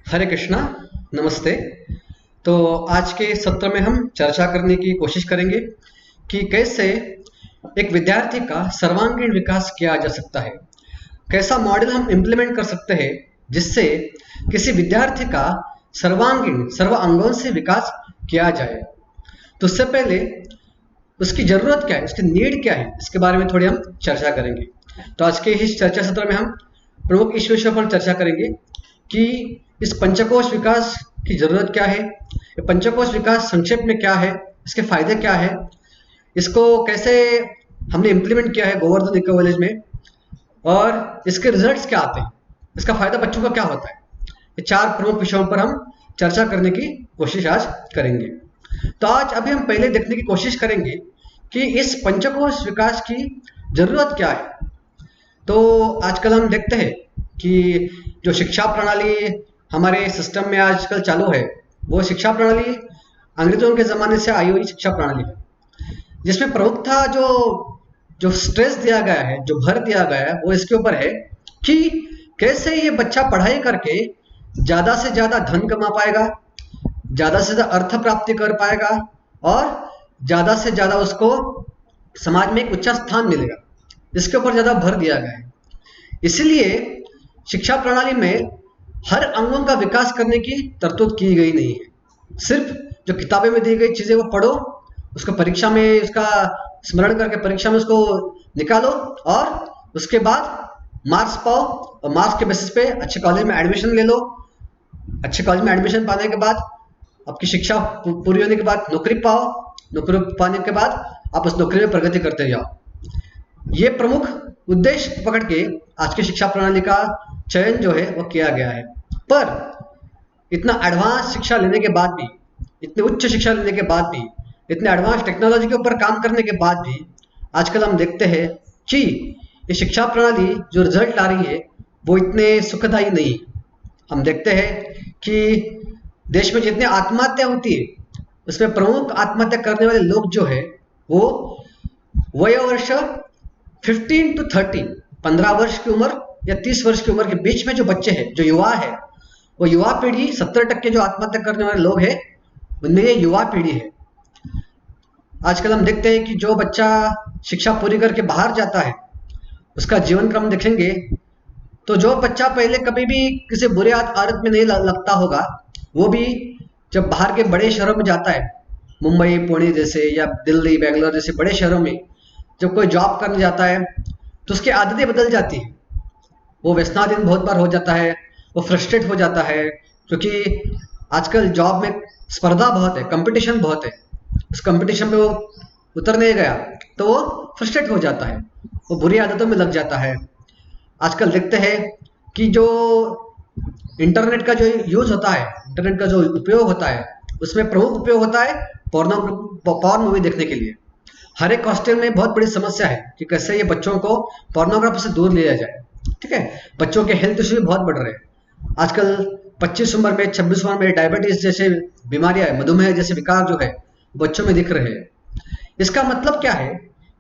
हरे कृष्णा। नमस्ते। तो आज के सत्र में हम चर्चा करने की कोशिश करेंगे कि कैसे एक विद्यार्थी का सर्वांगीण विकास किया जा सकता है। कैसा मॉडल हम इम्प्लीमेंट कर सकते हैं जिससे किसी विद्यार्थी का सर्वांगीण सर्व अंगों से विकास किया जाए। तो उससे पहले उसकी ज़रूरत क्या है, उसकी नीड क्या है, इसके बारे में थोड़ी हम चर्चा करेंगे। तो आज के इस चर्चा सत्र में हम प्रमुख इस विषय पर चर्चा करेंगे कि इस पंचकोश विकास की ज़रूरत क्या है, ये पंचकोश विकास संक्षेप में क्या है, इसके फायदे क्या है, इसको कैसे हमने इम्प्लीमेंट किया है गोवर्धन इको विलेज में, और इसके रिजल्ट्स क्या आते हैं, इसका फायदा बच्चों का क्या होता है। ये चार प्रमुख विषयों पर हम चर्चा करने की कोशिश आज करेंगे। तो आज अभी हम पहले देखने की कोशिश करेंगे कि इस पंचकोश विकास की जरूरत क्या है। तो आजकल हम देखते हैं कि जो शिक्षा प्रणाली हमारे सिस्टम में आजकल चालू है, वो शिक्षा प्रणाली अंग्रेजों के ज़माने से आई हुई शिक्षा प्रणाली है, जिसमें प्रमुखता जो जो स्ट्रेस दिया गया है, जो भर दिया गया है, वो इसके ऊपर है कि कैसे ये बच्चा पढ़ाई करके ज़्यादा से ज़्यादा धन कमा पाएगा, ज़्यादा से ज़्यादा अर्थ प्राप्ति कर पाएगा और ज़्यादा से ज़्यादा उसको समाज में एक उच्च स्थान मिलेगा। इसके ऊपर ज़्यादा भर दिया गया है। इसलिए शिक्षा प्रणाली में हर अंगों का विकास करने की तरतूद की गई नहीं है। सिर्फ जो किताबें में दी गई चीज़ें वो पढ़ो, उसको परीक्षा में उसका स्मरण करके परीक्षा में उसको निकालो और उसके बाद मार्क्स पाओ, और मार्क्स के बेसिस पे अच्छे कॉलेज में एडमिशन ले लो। अच्छे कॉलेज में एडमिशन पाने के बाद आपकी शिक्षा पूरी होने के बाद नौकरी पाओ, नौकरी पाने के बाद आप उस नौकरी में प्रगति करते जाओ। ये प्रमुख उद्देश्य पकड़ के आज की शिक्षा प्रणाली का चयन जो है वो किया गया है। पर इतना एडवांस शिक्षा लेने के बाद भी, इतनी उच्च शिक्षा लेने के बाद भी, इतने एडवांस टेक्नोलॉजी के ऊपर काम करने के बाद भी आजकल हम देखते हैं कि ये शिक्षा प्रणाली जो रिजल्ट ला रही है वो इतने सुखदायी नहीं है। हम देखते हैं कि देश में जितनी आत्महत्या होती है उसमें प्रमुख आत्महत्या करने वाले लोग जो है वो वयोवर्ष 15 to 30, 15 वर्ष की उम्र या 30 वर्ष की उम्र के बीच में जो बच्चे हैं, जो युवा है, वो युवा पीढ़ी 70% जो आत्महत्या करने वाले लोग हैं उनमें ये युवा पीढ़ी है। आजकल हम देखते हैं कि जो बच्चा शिक्षा पूरी करके बाहर जाता है उसका जीवन क्रम देखेंगे तो जो बच्चा पहले कभी भी किसी बुरे आदत में नहीं लगता होगा, वो भी जब बाहर के बड़े शहरों में जाता है, मुंबई पुणे जैसे या दिल्ली बेंगलोर जैसे बड़े शहरों में जब कोई जॉब करने जाता है तो उसकी आदतें बदल जाती हैं। वो व्यसनाधीन बहुत बार हो जाता है, वो फ्रस्ट्रेट हो जाता है, क्योंकि आजकल जॉब में स्पर्धा बहुत है, कंपटीशन बहुत है। उस कंपटीशन में वो उतर नहीं गया तो वो फ्रस्ट्रेट हो जाता है, वो बुरी आदतों में लग जाता है। आजकल देखते हैं कि जो इंटरनेट का जो यूज होता है, इंटरनेट का जो उपयोग होता है, उसमें प्रमुख उपयोग होता है पॉर्न मूवी देखने के लिए। हर एक हॉस्टल में बहुत बड़ी समस्या है कि कैसे ये बच्चों को पोर्नोग्राफी से दूर लिया जाए। ठीक है, बच्चों के हेल्थ इश्यू भी बहुत बढ़ रहे हैं आजकल। 25 उम्र में, 26 उम्र में डायबिटीज जैसे बीमारियां, मधुमेह जैसे विकार जो है बच्चों में दिख रहे हैं। इसका मतलब क्या है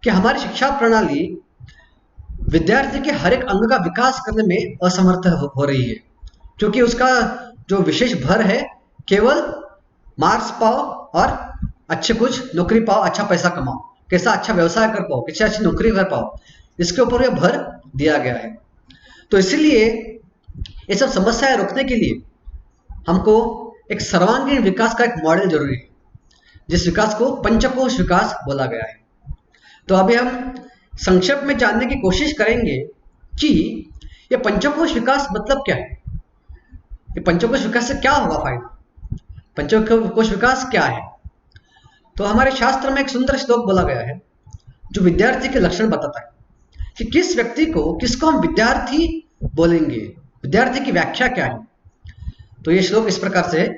कि हमारी शिक्षा प्रणाली विद्यार्थी के हर एक अंग का विकास करने में असमर्थ हो रही है, क्योंकि उसका जो विशेष भर है केवल मार्क्स पाओ और अच्छे कुछ नौकरी पाओ, अच्छा पैसा कमाओ, कैसा अच्छा व्यवसाय कर पाओ, कैसे अच्छी नौकरी कर पाओ, इसके ऊपर यह भर दिया गया है। तो इसीलिए ये सब समस्याएं रोकने के लिए हमको एक सर्वांगीण विकास का एक मॉडल जरूरी है, जिस विकास को पंचकोश विकास बोला गया है। तो अभी हम संक्षेप में जानने की कोशिश करेंगे कि ये पंचकोश विकास मतलब क्या है, ये पंचकोश विकास से क्या होगा फायदा, पंचकोश विकास क्या है। तो हमारे शास्त्र में एक सुंदर श्लोक बोला गया है जो विद्यार्थी के लक्षण बताता है कि किस व्यक्ति को, किसको हम विद्यार्थी बोलेंगे, विद्यार्थी की व्याख्या क्या है। तो ये श्लोक इस प्रकार से है,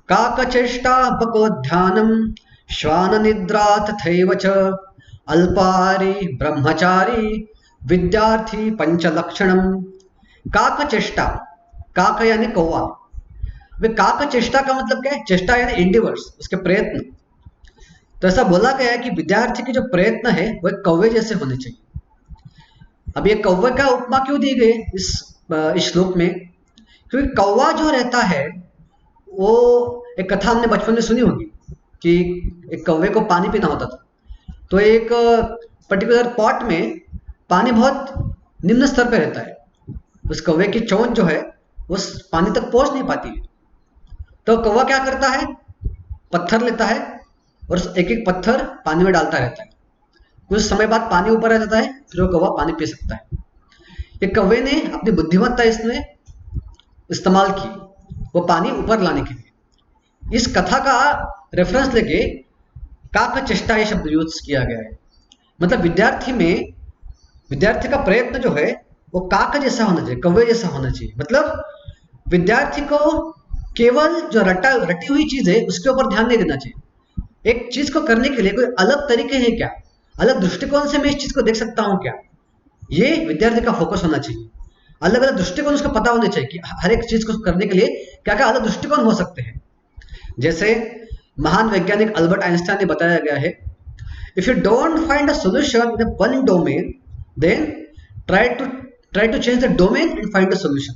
काकचेष्टापकोध्यानम श्वान निद्रा तथैव च अल्पारी ब्रह्मचारी विद्यार्थी पंचलक्षणम। काक चेष्टा, काक यानी कौवा। वे काक चेष्टा का मतलब क्या है, चेष्टा यानी इंडिवर्स, उसके प्रयत्न। तो ऐसा बोला गया है कि विद्यार्थी के जो प्रयत्न है वह कौवे जैसे होने चाहिए। अब ये कौवे का उपमा क्यों दी गई इस श्लोक में, क्योंकि कौवा जो रहता है वो, एक कथा हमने बचपन में सुनी होगी कि एक कौवे को पानी पीना होता था। तो एक पर्टिकुलर पॉट में पानी बहुत निम्न स्तर पे रहता है, उस कौवे की चोंच जो है उस पानी तक पहुंच नहीं पाती है। तो कौवा क्या करता है, पत्थर लेता है और एक एक पत्थर पानी में डालता रहता है। कुछ समय बाद पानी ऊपर आ जाता है, फिर वो कौवा पानी पी सकता है। एक कौवे ने अपनी बुद्धिमत्ता इसमें इस्तेमाल की, वो पानी ऊपर लाने के लिए। इस कथा का रेफरेंस लेके काक चेष्टा ये शब्द यूज किया गया है। मतलब विद्यार्थी का प्रयत्न जो है वो काक जैसा होना चाहिए, कौवे जैसा होना चाहिए। मतलब विद्यार्थी को केवल जो रटी हुई चीज है उसके ऊपर ध्यान नहीं देना चाहिए। एक चीज को करने के लिए कोई अलग तरीके हैं क्या, अलग दृष्टिकोण से मैं इस चीज को देख सकता हूं क्या, ये विद्यार्थी का फोकस होना चाहिए। अलग अलग दृष्टिकोण उसको पता होने चाहिए कि हर एक चीज को करने के लिए क्या क्या अलग दृष्टिकोण हो सकते हैं। जैसे महान वैज्ञानिक अल्बर्ट आइंस्टाइन ने बताया गया है, if you don't find a solution in one domain then try to change the domain and find a solution.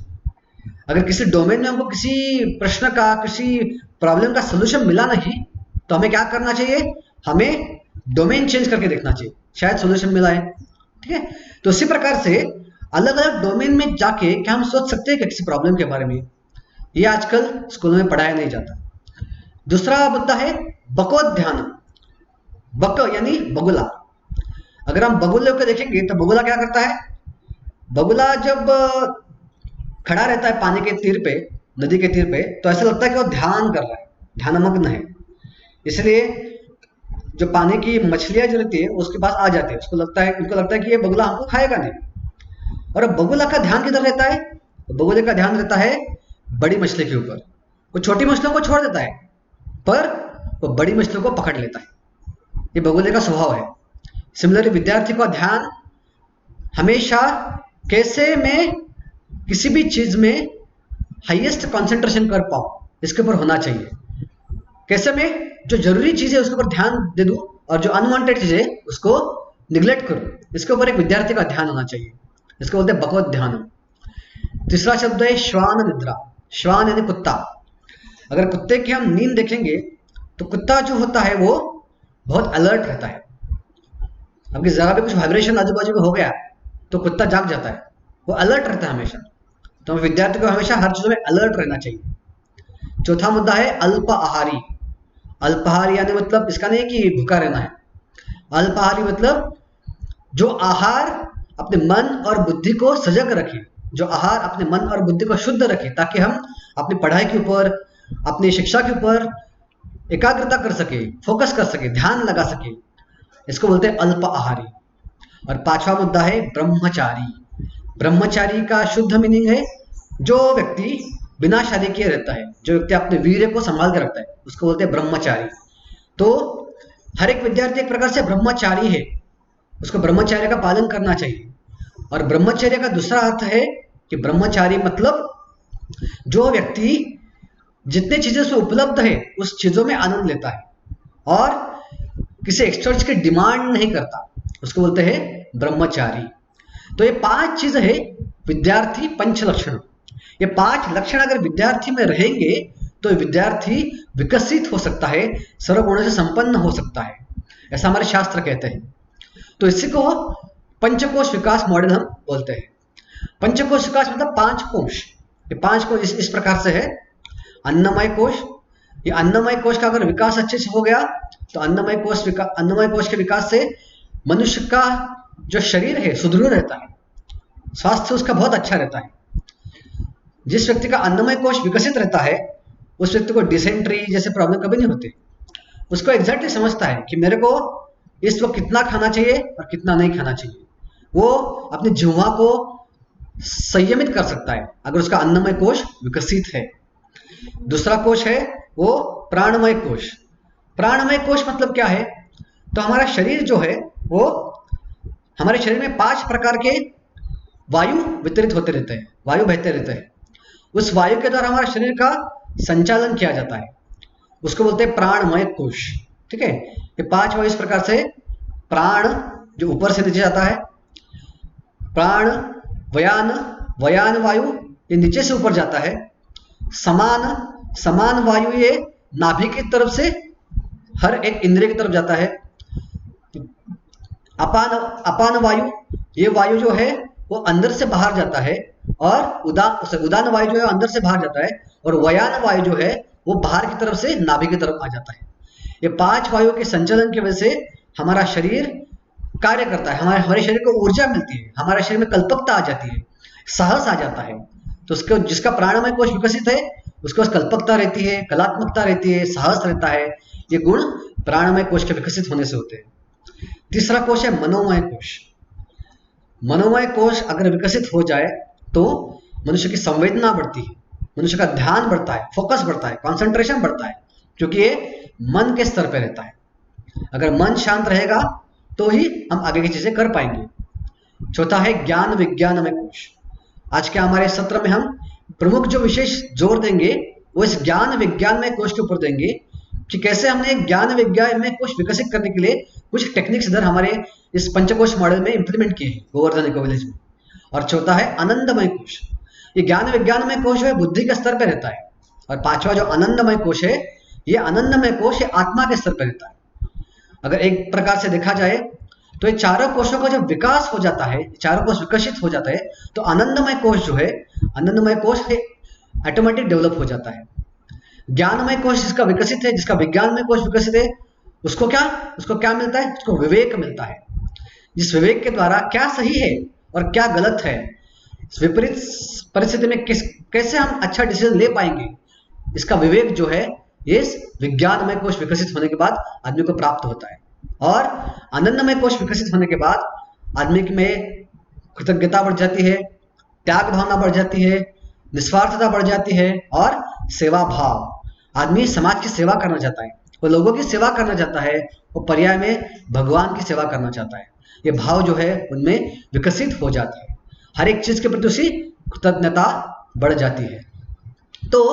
अगर किसी डोमेन में हमको किसी प्रश्न का, किसी प्रॉब्लम का सॉल्यूशन मिला नहीं, तो हमें क्या करना चाहिए, हमें डोमेन चेंज करके देखना चाहिए, शायद सॉल्यूशन मिला है। ठीक है, तो इसी प्रकार से अलग अलग डोमेन में जाके क्या हम सोच सकते हैं कि किसी प्रॉब्लम के बारे में, ये आजकल स्कूलों में पढ़ाया नहीं जाता। दूसरा मुद्दा है बकोध्यान। बक यानी बगुला। अगर हम बगुले को देखेंगे तो बगुला क्या करता है, बगुला जब खड़ा रहता है पानी के तीर पे, नदी के तीर पे, तो ऐसा लगता है कि वो ध्यान कर रहा है, ध्यानमग्न है। इसलिए जो पानी की मछलियां जो रहती है उसके पास आ जाती है, उनको लगता है कि ये बगुला हमको खाएगा नहीं। और अब बगुला का ध्यान किधर रहता है, तो बगुले का ध्यान रहता है बड़ी मछली के ऊपर। वो छोटी मछलियों को छोड़ देता है, पर वो बड़ी मछलियों को पकड़ लेता है। ये बगुले का स्वभाव है। सिमिलरली विद्यार्थी का ध्यान हमेशा कैसे मैं किसी भी चीज में हाईएस्ट कंसंट्रेशन कर पाऊं, इसके ऊपर होना चाहिए। कैसे मैं जो जरूरी चीज है उसके ऊपर ध्यान दे दूं और जो अनवांटेड चीज है उसको निग्लेक्ट करूं, इसके ऊपर एक विद्यार्थी का ध्यान होना चाहिए। इसको बोलते हैं भगवत ध्यान। तीसरा शब्द है श्वान निद्रा। श्वान यानी कुत्ता। अगर कुत्ते की हम नींद देखेंगे तो कुत्ता जो होता है वो बहुत अलर्ट रहता है। अब जरा भी कुछ वाइब्रेशन आजू बाजू में हो गया तो कुत्ता जाग जाता है, वो अलर्ट रहता है हमेशा। तो विद्यार्थी को हमेशा हर चीजों में अलर्ट रहना चाहिए। चौथा मुद्दा है अल्प आहारी। अल्पाहारी यानी मतलब इसका नहीं कि भूखा रहना है। अल्पाहारी मतलब जो आहार अपने मन और बुद्धि को सजग रखे, जो आहार अपने मन और बुद्धि को शुद्ध रखे, ताकि हम अपनी पढ़ाई के ऊपर, अपनी शिक्षा के ऊपर एकाग्रता कर सके, फोकस कर सके, ध्यान लगा सके। इसको बोलते हैं अल्प आहारी। और पांचवा मुद्दा है ब्रह्मचारी। ब्रह्मचारी का शुद्ध मीनिंग है जो व्यक्ति बिना शादी किए रहता है, जो व्यक्ति अपने वीर्य को संभाल के रखता है, उसको बोलते हैं ब्रह्मचारी। तो हर एक विद्यार्थी एक प्रकार से ब्रह्मचारी है, उसको ब्रह्मचर्य का पालन करना चाहिए। और ब्रह्मचर्य का दूसरा अर्थ है कि ब्रह्मचारी मतलब जो व्यक्ति जितने चीजें उसमें उपलब्ध है उस चीजों में आनंद लेता है और किसी एक्स्ट्रा चीज की डिमांड नहीं करता, उसको बोलते हैं ब्रह्मचारी। तो ये 5 चीज है विद्यार्थी पंच लक्षण। ये 5 लक्षण अगर विद्यार्थी में रहेंगे तो विद्यार्थी विकसित हो सकता है, सर्वगुणों से संपन्न हो सकता है, ऐसा हमारे शास्त्र कहते हैं। तो इसी को पंचकोश विकास मॉडल हम बोलते हैं। पंचकोश विकास मतलब 5 कोश। ये 5 कोश इस प्रकार से है। अन्नमय कोश, ये अन्नमय कोश का अगर विकास अच्छे से हो गया तो अन्नमय कोश के विकास से मनुष्य का जो शरीर है सुदृढ़ रहता है, स्वास्थ्य उसका बहुत अच्छा रहता है। जिस व्यक्ति का अन्नमय कोश विकसित रहता है उस व्यक्ति को डिसेंट्री जैसे प्रॉब्लम कभी नहीं होते। उसको एग्जैक्टली समझता है कि मेरे को इस वक्त कितना खाना चाहिए और कितना नहीं खाना चाहिए। वो अपनी जिह्वा को संयमित कर सकता है अगर उसका अन्नमय कोश विकसित है। दूसरा कोश है वो प्राणमय कोश। प्राणमय कोश मतलब क्या है, तो हमारा शरीर जो है वो, हमारे शरीर में 5 प्रकार के वायु वितरित होते रहते हैं, वायु बहते रहते हैं। उस वायु के द्वारा हमारे शरीर का संचालन किया जाता है, उसको बोलते हैं प्राणमय कोश। ठीक है, ये 5 वायु इस प्रकार से, प्राण जो ऊपर से नीचे जाता है, प्राण, वयान, वयान वायु ये नीचे से ऊपर जाता है। समान समान वायु ये नाभि की तरफ से हर एक इंद्रिय की तरफ जाता है। अपान अपान वायु, ये वायु जो है वो अंदर से बाहर जाता है, और उदान वायु जो है अंदर से बाहर जाता है, और वयान वायु जो है वो बाहर की तरफ से नाभि की तरफ आ जाता है। ये 5 वायु के संचलन की वजह से हमारा शरीर कार्य करता है, हमारे शरीर को ऊर्जा मिलती है, हमारे शरीर में कल्पकता आ जाती है, साहस आ जाता है। तो उसको जिसका प्राणमय कोश विकसित है उसके पास कल्पकता रहती है, कलात्मकता रहती है, साहस रहता है। ये गुण प्राणमय कोश के विकसित होने से होते हैं। तीसरा कोश है मनोमय कोश। मनोमय कोश अगर विकसित हो जाए तो मनुष्य की संवेदना बढ़ती है, मनुष्य का ध्यान बढ़ता है, फोकस बढ़ता है, कंसंट्रेशन बढ़ता है, क्योंकि ये मन के स्तर पे रहता है। अगर मन शांत रहेगा तो ही हम आगे की चीजें कर पाएंगे। चौथा है ज्ञान विज्ञानमय कोश। आज के हमारे सत्र में हम प्रमुख जो विशेष जोर देंगे वो इस ज्ञान विज्ञानमय कोश के ऊपर देंगे कि कैसे हमने ज्ञान विज्ञानमय कोश विकसित करने के लिए कुछ टेक्निक्स इधर हमारे इस पंचकोश मॉडल में इंप्लीमेंट किए हैं गोवर्धन इको विलेज में। और चौथा है आनंदमय कोश। ये ज्ञान विज्ञानमय कोश जो है बुद्धि के स्तर पर रहता है, और पांचवा जो आनंदमय कोश है, ये आनंदमय कोश आत्मा के स्तर पर रहता है। अगर एक प्रकार से देखा जाए तो ये चारों कोशों का जब विकास हो जाता है, चारों कोश विकसित हो जाता है, तो आनंदमय कोश जो है, आनंदमय कोश ऑटोमेटिक डेवलप हो जाता है। ज्ञानमय कोश जिसका विकसित है, जिसका विज्ञानमय कोश विकसित है, उसको क्या मिलता है? उसको विवेक मिलता है। जिस विवेक के द्वारा क्या सही है और क्या गलत है, विपरीत परिस्थिति में कैसे हम अच्छा डिसीजन ले पाएंगे, इसका विवेक जो है ये विज्ञानमय कोश विकसित होने के बाद आदमी को प्राप्त होता है। और आनंदमय कोश विकसित होने के बाद आदमी में कृतज्ञता बढ़ जाती है, त्याग भावना बढ़ जाती है, निस्वार्थता बढ़ जाती है, और सेवा भाव। आदमी समाज की सेवा करना चाहता है, वो लोगों की सेवा करना चाहता है, वो पर्याय में भगवान की सेवा करना चाहता है। ये भाव जो है उनमें विकसित हो जाता है, हर एक चीज के प्रति उसकी कृतज्ञता बढ़ जाती है। तो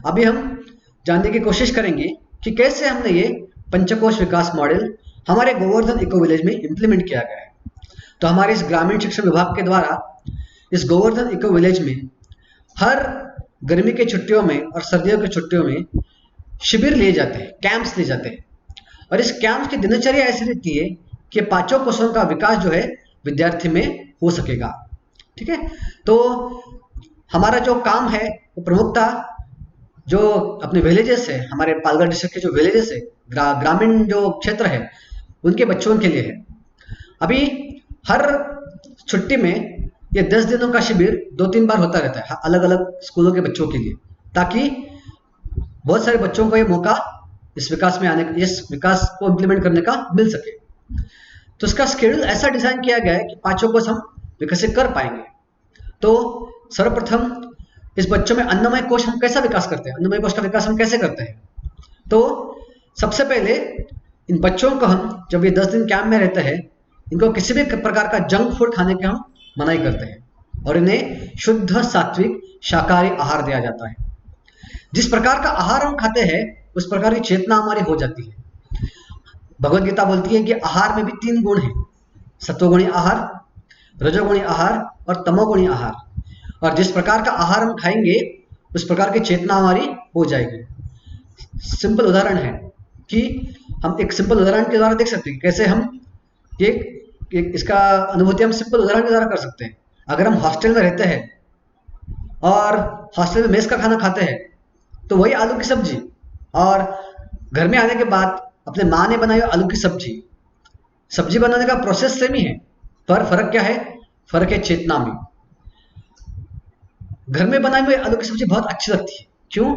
अभी हम जानने की कोशिश करेंगे कि कैसे हमने ये पंचकोश विकास मॉडल हमारे गोवर्धन इको विलेज में इंप्लीमेंट किया गया है। तो हमारे इस ग्रामीण शिक्षा विभाग के द्वारा इस गोवर्धन इको विलेज में हर गर्मी के छुट्टियों में और सर्दियों की छुट्टियों में शिविर लिए जाते हैं, कैंप्स लिए जाते हैं, और इस कैंप्स की दिनचर्या ऐसी रहती है कि 5 कोशों का विकास जो है विद्यार्थी में हो सकेगा। ठीक है, तो हमारा जो काम है वो प्रमुखता जो अपने विलेजेस है, हमारे पालघर डिस्ट्रिक्ट के जो विलेजेस है, ग्रामीण जो क्षेत्र है, उनके बच्चों के लिए है। अभी हर छुट्टी में ये 10 दिनों का शिविर 2-3 बार होता रहता है अलग अलग स्कूलों के बच्चों के लिए, ताकि बहुत सारे बच्चों को ये मौका इस विकास में आने, इस विकास को इम्प्लीमेंट करने का मिल सके। तो इसका शेड्यूल ऐसा डिजाइन किया गया है कि 5 कोश हम विकसित कर पाएंगे। तो सर्वप्रथम इस बच्चों में अन्नमय कोश हम कैसा विकास करते हैं, अन्नमय कोश का विकास हम कैसे करते हैं? तो सबसे पहले इन बच्चों को हम जब ये 10 दिन कैंप में रहते हैं, इनको किसी भी प्रकार का जंक फूड खाने के हम मनाही करते हैं, और इन्हें शुद्ध सात्विक शाकाहारी आहार दिया जाता है। जिस प्रकार का आहार हम खाते हैं उस प्रकार की चेतना हमारी हो जाती है। भगवद गीता बोलती है कि आहार में भी 3 गुण हैं, सत्वगुणी आहार, रजोगुणी आहार और तमोगुणी आहार। और जिस प्रकार का आहार हम खाएंगे उस प्रकार की चेतना हमारी हो जाएगी। सिंपल उदाहरण है कि हम एक सिंपल उदाहरण के द्वारा देख सकते हैं कैसे हम ये इसका अनुभूति हम सिंपल उदाहरण के द्वारा कर सकते हैं। अगर हम हॉस्टल में रहते हैं और हॉस्टल में मेस का खाना खाते हैं तो वही आलू की सब्जी, और घर में आने के बाद अपने माँ ने बनाई हुई आलू की सब्जी बनाने का प्रोसेस सेम ही है, पर फर्क क्या है? फर्क है चेतना में। घर में बनाई हुई आलू की सब्जी बहुत अच्छी लगती है, क्यों?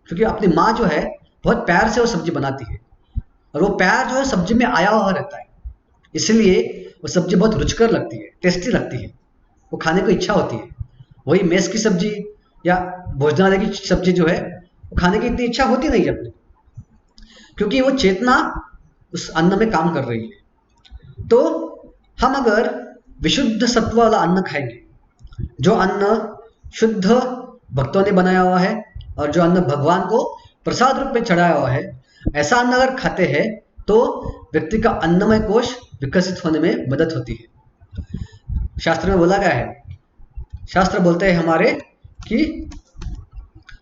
क्योंकि अपनी माँ जो है बहुत प्यार से वो सब्जी बनाती है, और वो प्यार जो है सब्जी में आया हुआ रहता है, इसलिए वो सब्जी बहुत रुचिकर लगती है, टेस्टी लगती है, वो खाने को इच्छा होती है। वही मेस की सब्जी या भोजनालय की सब्जी जो है वो खाने की इतनी इच्छा होती नहीं है अपनी, क्योंकि वो चेतना उस अन्न में काम कर रही है। तो हम अगर विशुद्ध सत्व वाला अन्न खाएंगे, जो अन्न शुद्ध भक्तों ने बनाया हुआ है और जो अन्न भगवान को प्रसाद रूप में चढ़ाया हुआ है, ऐसा अन्न अगर खाते हैं तो व्यक्ति का अन्नमय कोश विकसित होने में मदद होती है। शास्त्र में बोला गया है, शास्त्र बोलते हैं हमारे कि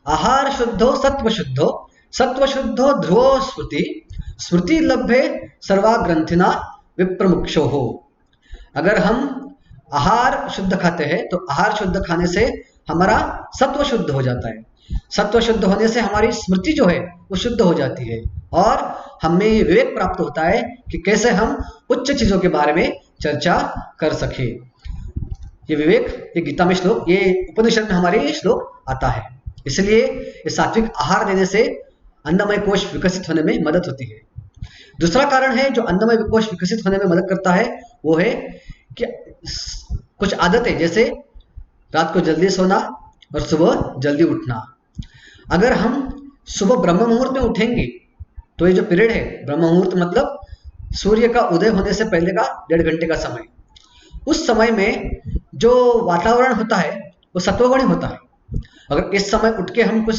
आहार शुद्धो सत्व शुद्धो, सत्व शुद्धो ध्रुवो स्मृति, स्मृति लभ्ये सर्वा ग्रंथिना विप्रमुक्षो हो। अगर हम आहार शुद्ध खाते हैं तो आहार शुद्ध खाने से हमारा सत्व शुद्ध हो जाता है, सत्व शुद्ध होने से हमारी स्मृति जो है वो शुद्ध हो जाती है, और हमें विवेक प्राप्त होता है कि कैसे हम उच्च चीजों के बारे में चर्चा कर सके। ये विवेक, ये गीता में श्लोक, ये उपनिषद में हमारे ये श्लोक आता है। इसलिए ये सात्विक आहार देने से अन्नमय कोश विकसित होने में मदद होती है। दूसरा कारण है जो अन्नमय कोश विकसित होने में मदद करता है, वो है कि कुछ आदतें, जैसे रात को जल्दी सोना और सुबह जल्दी उठना। अगर हम सुबह ब्रह्म मुहूर्त में उठेंगे तो ये जो पीरियड है, ब्रह्म मुहूर्त मतलब सूर्य का उदय होने से पहले का 1.5 घंटे का समय, उस समय में जो वातावरण होता है वो सत्वगुणी होता है। अगर इस समय उठ के हम कुछ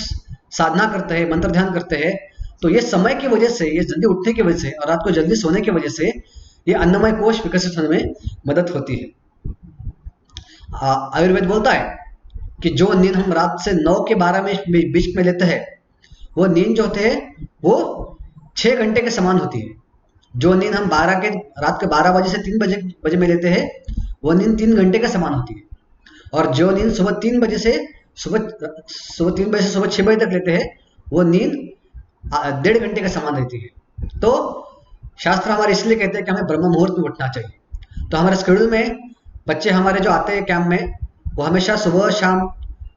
साधना करते हैं, मंत्र ध्यान करते हैं, तो ये समय की वजह से, ये जल्दी उठने की वजह से और रात को जल्दी सोने की वजह से ये अन्नमय कोश विकसित होने में मदद होती है। आयुर्वेद बोलता है कि जो नींद हम रात से 9 के 12 में बीच में लेते हैं, वो नींद जो होते हैं वो 6 घंटे के समान होती है। जो नींद हम रात के 12 बजे से 3 बजे में लेते हैं, वो नींद 3 घंटे के समान होती है। और जो नींद सुबह 3 बजे से सुबह 6 बजे तक लेते हैं, वो नींद 1.5 घंटे के समान रहती है। तो शास्त्र हमारे इसलिए कहते हैं कि हमें ब्रह्म मुहूर्त में उठना चाहिए। तो हमारे शेड्यूल में बच्चे हमारे जो आते हैं कैंप में, वो हमेशा सुबह शाम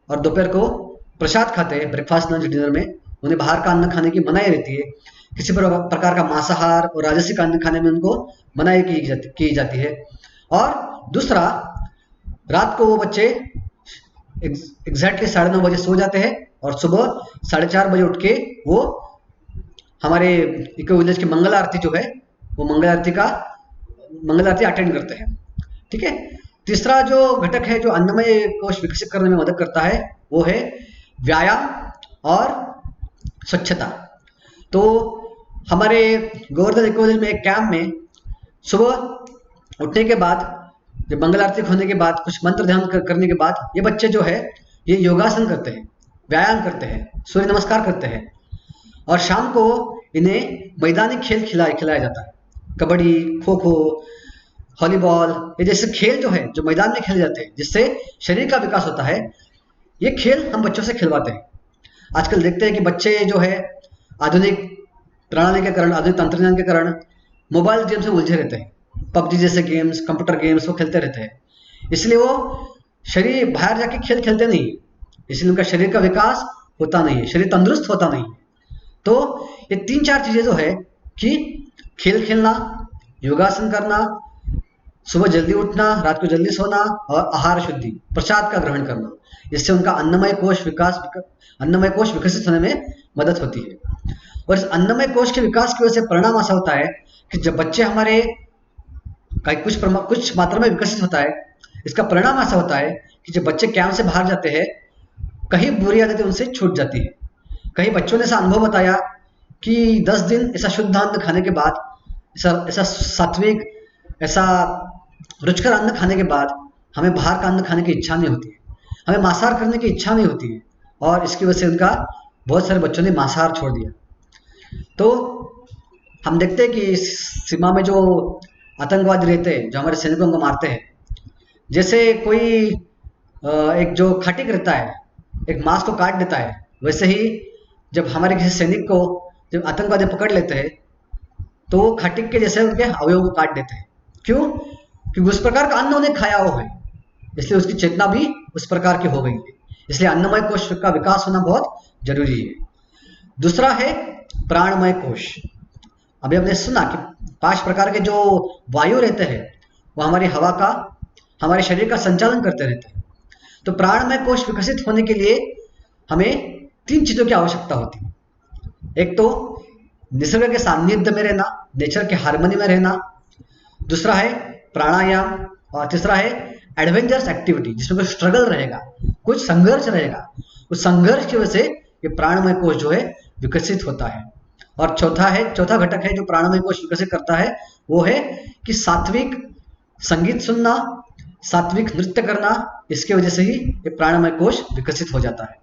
और दोपहर को प्रसाद खाते हैं, ब्रेकफास्ट लंच डिनर में। उन्हें बाहर का अन्न खाने की मनाही रहती है, किसी प्रकार का मांसाहार और राजसिक अन्न खाने में उनको मनाही की जाती है। और दूसरा, रात को वो बच्चे एग्जैक्टली 9:30 बजे सो जाते हैं और सुबह 4:30 बजे उठ के वो हमारे इको विलेज की मंगल आरती जो है, वो मंगल आरती अटेंड करते हैं। ठीक है। तीसरा जो घटक है जो अन्नमय कोश विकसित करने में मदद करता है, वो है व्यायाम और स्वच्छता। तो हमारे गोवर्धन इको विलेज में एक कैंप में सुबह उठने के बाद, जब मंगल आरती होने के बाद, कुछ मंत्र ध्यान करने के बाद, ये बच्चे जो है ये योगासन करते हैं, व्यायाम करते हैं, सूर्य नमस्कार करते हैं। और शाम को इन्हें मैदानी खेल खिलाया जाता है, कबड्डी, खो खो, वॉलीबॉल, ये जैसे खेल जो है जो मैदान में खेले जाते हैं, जिससे शरीर का विकास होता है, ये खेल हम बच्चों से खिलवाते हैं। आजकल देखते हैं कि बच्चे जो है आधुनिक प्रणाली के कारण, आधुनिक तंत्रज्ञान के कारण मोबाइल गेम्स में उलझे रहते हैं, पबजी जैसे गेम्स, कंप्यूटर गेम्स वो खेलते रहते हैं। इसलिए वो शरीर बाहर जाके खेल खेलते नहीं, इसलिए उनका शरीर का विकास होता नहीं है, शरीर तंदुरुस्त होता नहीं है। तो ये 3-4 चीजें जो है कि खेल खेलना, योगासन करना, सुबह जल्दी उठना, रात को जल्दी सोना और आहार शुद्धि, प्रसाद का ग्रहण करना, इससे उनका अन्नमय कोश विकसित होने में मदद होती है। और इस अन्नमय कोश के विकास की वजह से परिणाम ऐसा होता है कि जब बच्चे हमारे कुछ मात्रा में विकसित होता है, इसका परिणाम ऐसा होता है कि जब बच्चे कैंप से बाहर जाते हैं, कहीं बुरी आदतें उनसे छूट जाती है। कई बच्चों ने ऐसा अनुभव बताया कि 10 दिन ऐसा शुद्ध अन्न खाने के बाद, ऐसा सात्विक, ऐसा रुचिकर अन्न खाने के बाद हमें बाहर का अन्न खाने की इच्छा नहीं होती है, हमें मांसाहार करने की इच्छा नहीं होती है। और इसकी वजह से उनका, बहुत सारे बच्चों ने मांसाहार छोड़ दिया। तो हम देखते हैं कि इस सीमा में जो आतंकवादी रहते हैं, जो हमारे सैनिकों को मारते हैं, जैसे कोई एक जो खटिक रहता है, एक मांस को काट देता है, वैसे ही जब हमारे किसी सैनिक को जब आतंकवादी पकड़ लेते हैं, तो वो खटिक के जैसे उनके अवयव को काट देते हैं। क्यों? क्योंकि उस प्रकार का अन्न उन्हें खाया हो है, इसलिए उसकी चेतना भी उस प्रकार की हो गई है। इसलिए अन्नमय कोश का विकास होना बहुत जरूरी है। दूसरा है प्राणमय कोश। अभी हमने सुना कि 5 प्रकार के जो वायु रहते हैं, वो हमारी हवा का, हमारे शरीर का संचालन करते रहते हैं। तो प्राणमय कोश विकसित होने के लिए हमें 3 चीजों की आवश्यकता होती है। एक तो निसर्ग के सानिध्य में रहना, नेचर के हार्मनी में रहना। दूसरा है प्राणायाम, और तीसरा है एडवेंचरस एक्टिविटी, जिसमें कुछ स्ट्रगल रहेगा, कुछ संघर्ष रहेगा। उस संघर्ष की वजह से ये प्राणमय कोश जो है विकसित होता है। और चौथा घटक है जो प्राणमय कोश विकसित करता है, वो है कि सात्विक संगीत सुनना, सात्विक नृत्य करना, इसकी वजह से ही ये प्राणमय कोश विकसित हो जाता है।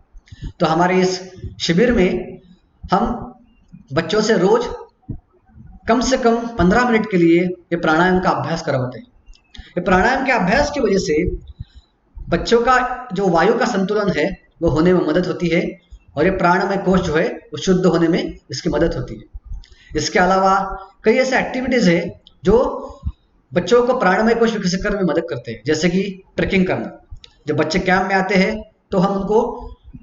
तो हमारे इस शिविर में हम बच्चों से रोज कम से कम 15 मिनट के लिए ये प्राणायाम का अभ्यास करवाते हैं। ये प्राणायाम के अभ्यास की वजह से बच्चों का जो वायु का संतुलन है वो होने में मदद होती है, और ये प्राणमय कोश जो है वो शुद्ध होने में इसकी मदद होती है। इसके अलावा कई ऐसे एक्टिविटीज है जो बच्चों को प्राणमय कोश विकसित करने में मदद करते हैं, जैसे कि ट्रेकिंग करना। जब बच्चे कैंप में आते हैं तो हम उनको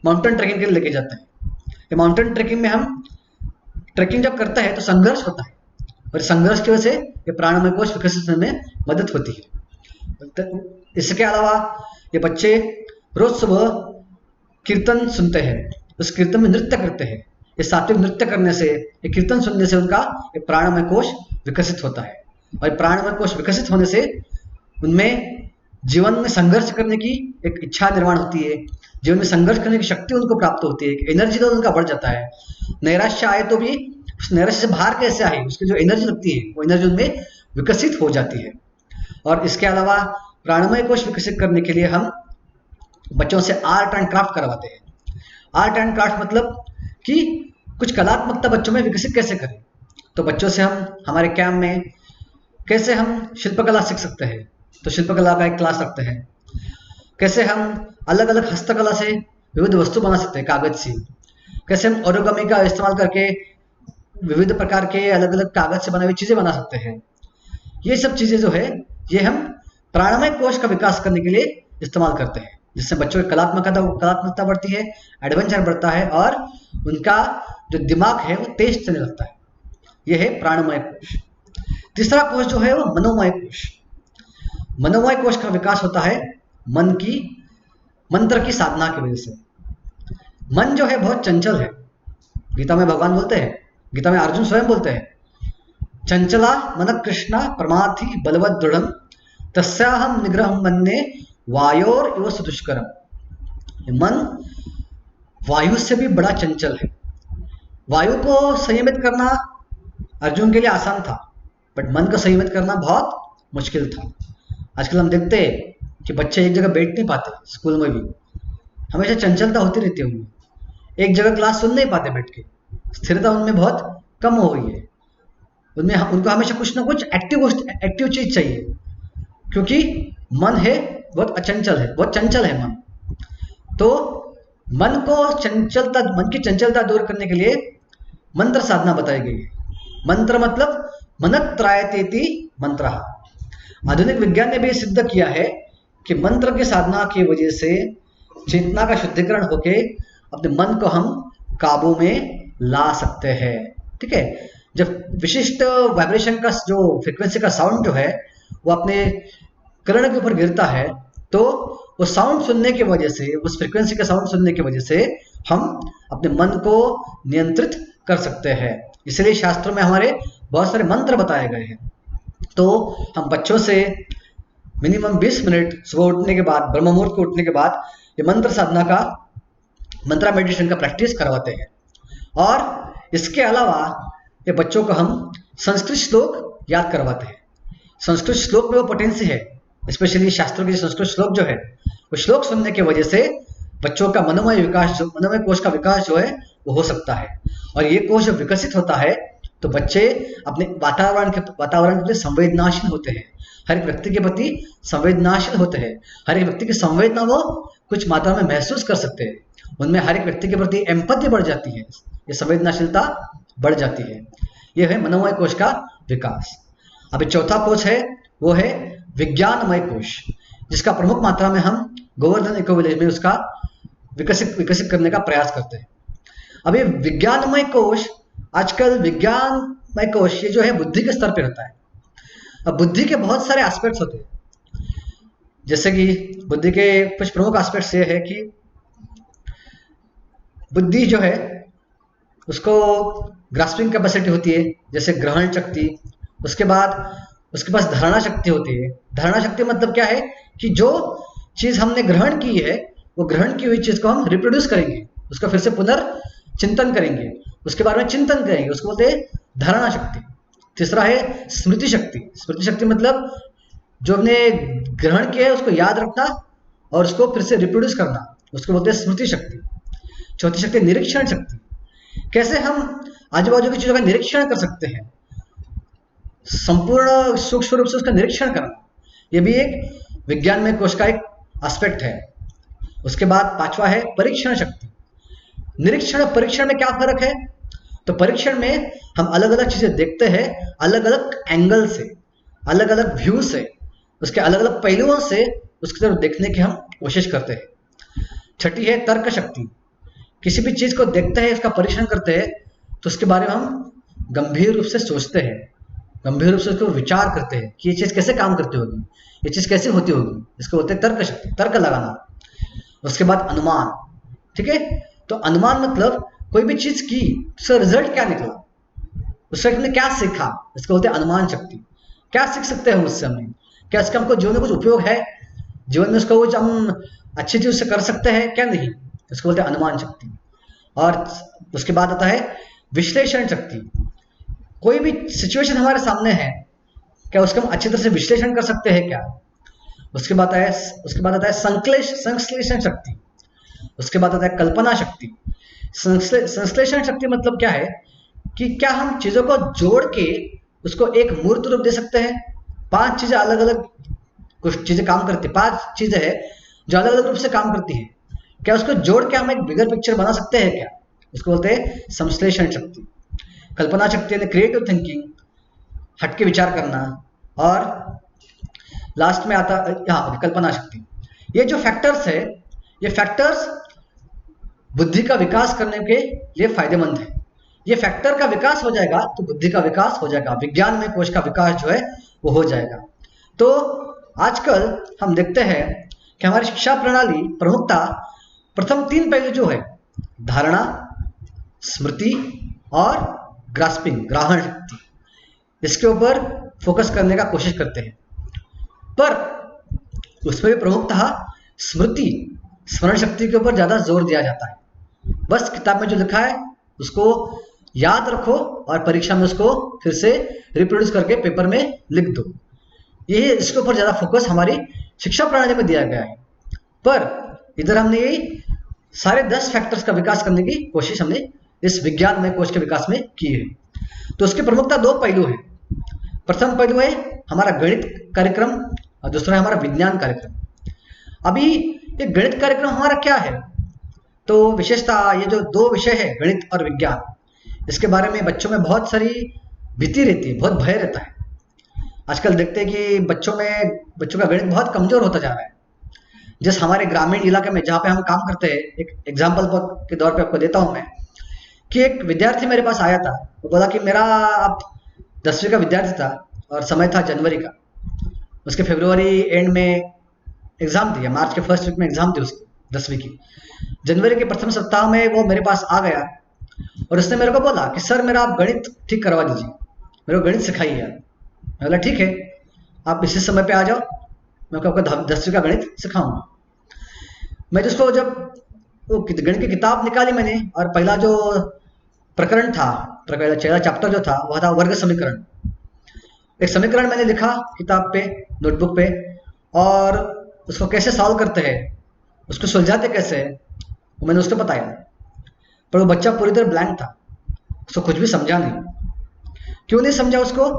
माउंटेन ट्रेकिंग के लिए लेके जाते हैं। ये माउंटेन ट्रेकिंग में हम ट्रेकिंग जब करते हैं तो संघर्ष होता है, और संघर्ष की वजह से ये प्राणमय कोश विकसित होने में मदद होती है। इसके अलावा ये बच्चे रोज सुबह कीर्तन सुनते हैं, उस कीर्तन में नृत्य करते हैं। ये सात्विक नृत्य करने से, ये कीर्तन सुनने से उनका ये प्राणमय कोश विकसित होता है, और प्राणमय कोश विकसित होने से उनमें जीवन में संघर्ष करने की एक इच्छा निर्माण होती है, जीवन में संघर्ष करने की शक्ति उनको प्राप्त होती है, एनर्जी लेवल उनका बढ़ जाता है। नैराश्य आए तो भी उस नैराश्य से बाहर कैसे आए, उसकी जो एनर्जी लगती है वो एनर्जी उनमें विकसित हो जाती है। और इसके अलावा प्राणमय कोश विकसित करने के लिए हम बच्चों से आर्ट एंड क्राफ्ट करवाते हैं। आर्ट एंड क्राफ्ट मतलब कि कुछ कलात्मकता बच्चों में विकसित कैसे करें। तो बच्चों से हम हमारे कैंप में कैसे हम शिल्पकला सीख सकते हैं, तो शिल्पकला का एक क्लास रखते हैं। कैसे हम अलग अलग हस्तकला से विविध वस्तु बना सकते हैं कागज से, कैसे हम ओरिगामी का इस्तेमाल करके विविध प्रकार के अलग अलग कागज से बनाई हुई चीजें बना सकते हैं। ये सब चीजें जो है ये हम प्राणमय कोश का विकास करने के लिए इस्तेमाल करते हैं, जिससे बच्चों की कलात्मकता बढ़ती है, एडवेंचर बढ़ता है, और उनका जो दिमाग है वो तेज चलने लगता है। यह है प्राणमय कोश। तीसरा कोश जो है वो मनोमय कोश। मनोमय कोश का विकास होता है मंत्र की साधना की वजह से। मन जो है बहुत चंचल है। गीता में भगवान बोलते हैं, गीता में अर्जुन स्वयं बोलते हैं, चंचला मन कृष्णा परमार्थी बलवद दृढ़ तस्याहम निग्रह मन्ये वायोर इव सुदुष्करम। मन वायु से भी बड़ा चंचल है। वायु को संयमित करना अर्जुन के लिए आसान था, बट मन को संयमित करना बहुत मुश्किल था। आजकल हम देखते हैं कि बच्चे एक जगह बैठ नहीं पाते, स्कूल में भी हमेशा चंचलता होती रहती है उनमें, एक जगह क्लास सुन नहीं पाते बैठ के, स्थिरता उनमें बहुत कम हो गई है। उनमें उनको हमेशा कुछ ना कुछ एक्टिव चीज चाहिए, क्योंकि मन है बहुत अचंचल है, बहुत चंचल है मन। तो मन की चंचलता दूर करने के लिए मंत्र साधना बताई गई है। मंत्र मतलब मनत्रायतेति मंत्र। आधुनिक विज्ञान ने भी सिद्ध किया है कि मंत्र की साधना की वजह से चेतना का शुद्धिकरण होके अपने मन को हम काबू में ला सकते हैं। ठीक है, जब विशिष्ट वाइब्रेशन का जो फ्रीक्वेंसी का साउंड जो है वो अपने कर्ण के ऊपर गिरता है, तो वो साउंड सुनने की वजह से, उस फ्रीक्वेंसी का साउंड सुनने की वजह से हम अपने मन को नियंत्रित कर सकते हैं। इसलिए शास्त्रों में हमारे बहुत सारे मंत्र बताए गए हैं। तो हम बच्चों से मिनिमम 20 मिनट सुबह उठने के बाद, ब्रह्म मुहूर्त को उठने के बाद ये मंत्र साधना का, मंत्रा मेडिटेशन का प्रैक्टिस करवाते हैं। और इसके अलावा ये बच्चों को हम संस्कृत श्लोक याद करवाते हैं। संस्कृत श्लोक में वो पोटेंसी है, स्पेशली शास्त्रों के संस्कृत श्लोक जो है, वो श्लोक सुनने की वजह से बच्चों का मनोमय कोश का विकास जो है वो हो सकता है। और ये कोश जब विकसित होता है तो बच्चे अपने वातावरण के प्रति संवेदनाशील होते हैं, हर एक व्यक्ति के प्रति संवेदनाशील होते हैं, हर एक व्यक्ति की संवेदना वो कुछ मात्रा में महसूस कर सकते हैं, उनमें हर एक व्यक्ति के प्रति एम्पैथी बढ़ जाती है, ये संवेदनाशीलता बढ़ जाती है। यह है मनोमय कोश का विकास। अभी चौथा कोश है वो है विज्ञानमय कोश, जिसका प्रमुख मात्रा में हम गोवर्धन इको विलेज में उसका विकसित करने का प्रयास करते हैं। अभी विज्ञानमय कोश, आजकल विज्ञानमय कोश ये जो है बुद्धि के स्तर पे होता है। अब बुद्धि के बहुत सारे एस्पेक्ट्स होते हैं, जैसे कि बुद्धि के कुछ प्रमुख एस्पेक्ट्स ये है कि बुद्धि जो है उसको ग्रास्पिंग कैपेसिटी होती है, जैसे ग्रहण शक्ति। उसके बाद उसके पास धारणा शक्ति होती है। धारणा शक्ति मतलब क्या है कि जो चीज हमने ग्रहण की है वो ग्रहण की हुई चीज को हम रिप्रोड्यूस करेंगे, उसका फिर से पुनर्चिंतन करेंगे, उसके बारे में चिंतन करेंगे, उसको बोलते हैं धारणा शक्ति। तीसरा है स्मृति शक्ति। स्मृति शक्ति मतलब जो हमने ग्रहण किया है उसको याद रखना और उसको फिर से रिप्रोड्यूस करना, उसको बोलते हैं स्मृति शक्ति। चौथी शक्ति निरीक्षण शक्ति, कैसे हम आजू बाजू की चीजों का निरीक्षण कर सकते हैं, संपूर्ण सूक्ष्म रूप से उसका निरीक्षण करना, यह भी एक विज्ञान में कोश का एक एस्पेक्ट है। उसके बाद पांचवा है परीक्षण शक्ति। निरीक्षण और परीक्षण में क्या फर्क है? तो परीक्षण में हम अलग अलग चीजें देखते हैं, अलग अलग एंगल से, अलग अलग व्यू से, उसके अलग अलग पहलुओं से उसकी तरफ देखने की हम कोशिश करते हैं। छठी है तर्क शक्ति। किसी भी चीज को देखते हैं, उसका परीक्षण करते हैं, तो उसके बारे में हम गंभीर रूप से सोचते हैं, गंभीर रूप से उसको विचार करते हैं कि ये चीज कैसे काम करती होगी, ये चीज कैसे होती होगी। इसको बोलते हैं तर्क शक्ति, तर्क लगाना। उसके बाद अनुमान, ठीक है। तो अनुमान मतलब कोई भी चीज की उसका रिजल्ट क्या निकला, उससे हमने क्या सीखा, इसको बोलते हैं अनुमान शक्ति। क्या सीख सकते हैं उससे हमने, क्या इसका हमको जीवन में कुछ उपयोग है, जीवन में उसका कुछ हम अच्छी चीज उससे कर सकते हैं क्या नहीं, इसको बोलते हैं अनुमान शक्ति। और उसके बाद आता है विश्लेषण शक्ति। कोई भी सिचुएशन हमारे सामने है, क्या उसका हम अच्छी तरह से विश्लेषण कर सकते हैं क्या। उसके बाद आता है संश्लेषण शक्ति। उसके बाद आता है कल्पना शक्ति। संश्लेषण शक्ति मतलब क्या है कि क्या हम चीजों को जोड़ के उसको एक मूर्त रूप दे सकते हैं। पांच चीजें अलग अलग कुछ चीजें काम करती है, पांच चीजें हैं जो अलग अलग रूप से काम करती है, क्या उसको जोड़ के हम एक बिगर पिक्चर बना सकते हैं क्या, उसको बोलते हैं संश्लेषण शक्ति। कल्पना शक्ति यानी क्रिएटिव थिंकिंग, हटके विचार करना। और लास्ट में आता कल्पना शक्ति। ये जो फैक्टर्स है, ये फैक्टर्स बुद्धि का विकास करने के लिए फायदेमंद है। ये फैक्टर का विकास हो जाएगा तो बुद्धि का विकास हो जाएगा, विज्ञान में कोश का विकास जो है वो हो जाएगा। तो आजकल हम देखते हैं कि हमारी शिक्षा प्रणाली प्रमुखता प्रथम तीन पहलू जो है धारणा, स्मृति और ग्रास्पिंग, ग्रहण शक्ति, इसके ऊपर फोकस करने का कोशिश करते हैं। पर उसमें भी प्रमुखतः स्मृति, स्मरण शक्ति के ऊपर ज्यादा जोर दिया जाता है। बस किताब में जो लिखा है उसको याद रखो और परीक्षा में उसको फिर से रिप्रोड्यूस करके पेपर में लिख दो। ये इसके ऊपर ज्यादा फोकस हमारी शिक्षा प्रणाली में दिया गया है। पर इधर हमने ये सारे 10 फैक्टर्स का विकास करने की कोशिश हमने इस विज्ञान में कोश के विकास में की है। तो उसकी प्रमुखता दो पहलू है। प्रथम पहलू है हमारा गणित कार्यक्रम और दूसरा है हमारा विज्ञान कार्यक्रम। अभी ये गणित कार्यक्रम हमारा क्या है, तो विशेषता ये जो दो विषय है गणित और विज्ञान, इसके बारे में बच्चों में बहुत सारी भीति रहती है, बहुत भय रहता है। आजकल देखते हैं कि बच्चों का गणित बहुत कमजोर होता जा रहा है। जैसे हमारे ग्रामीण इलाके में जहाँ पे हम काम करते हैं, एक एग्जाम्पल के तौर पे आपको देता हूँ मैं, कि एक विद्यार्थी मेरे पास आया था। वो बोला कि मेरा अब 10वीं का विद्यार्थी था और समय था जनवरी का, उसके फरवरी एंड में एग्जाम थी, मार्च के फर्स्ट वीक में एग्जाम थी उसकी 10वीं की। जनवरी के प्रथम सप्ताह में वो मेरे पास आ गया और उसने मेरे को बोला कि सर मेरा आप गणित ठीक करवा दीजिए, मेरे को गणित सिखाइए यार। मैं बोला ठीक है, आप इसी समय पे आ जाओ, मैं आपको 10वीं का गणित सिखाऊंगा। मैं जिसको जब वो गणित की किताब निकाली मैंने, और पहला जो प्रकरण था, पहला चैप्टर जो था वह था वर्ग समीकरण। एक समीकरण मैंने लिखा किताब पे, नोटबुक पे, और उसको कैसे सॉल्व करते हैं, उसको सुलझाते कैसे है, वो मैंने उसको बताया। पर वो बच्चा पूरी तरह ब्लैंक था, उसको कुछ भी समझा नहीं। क्यों नहीं समझा उसको?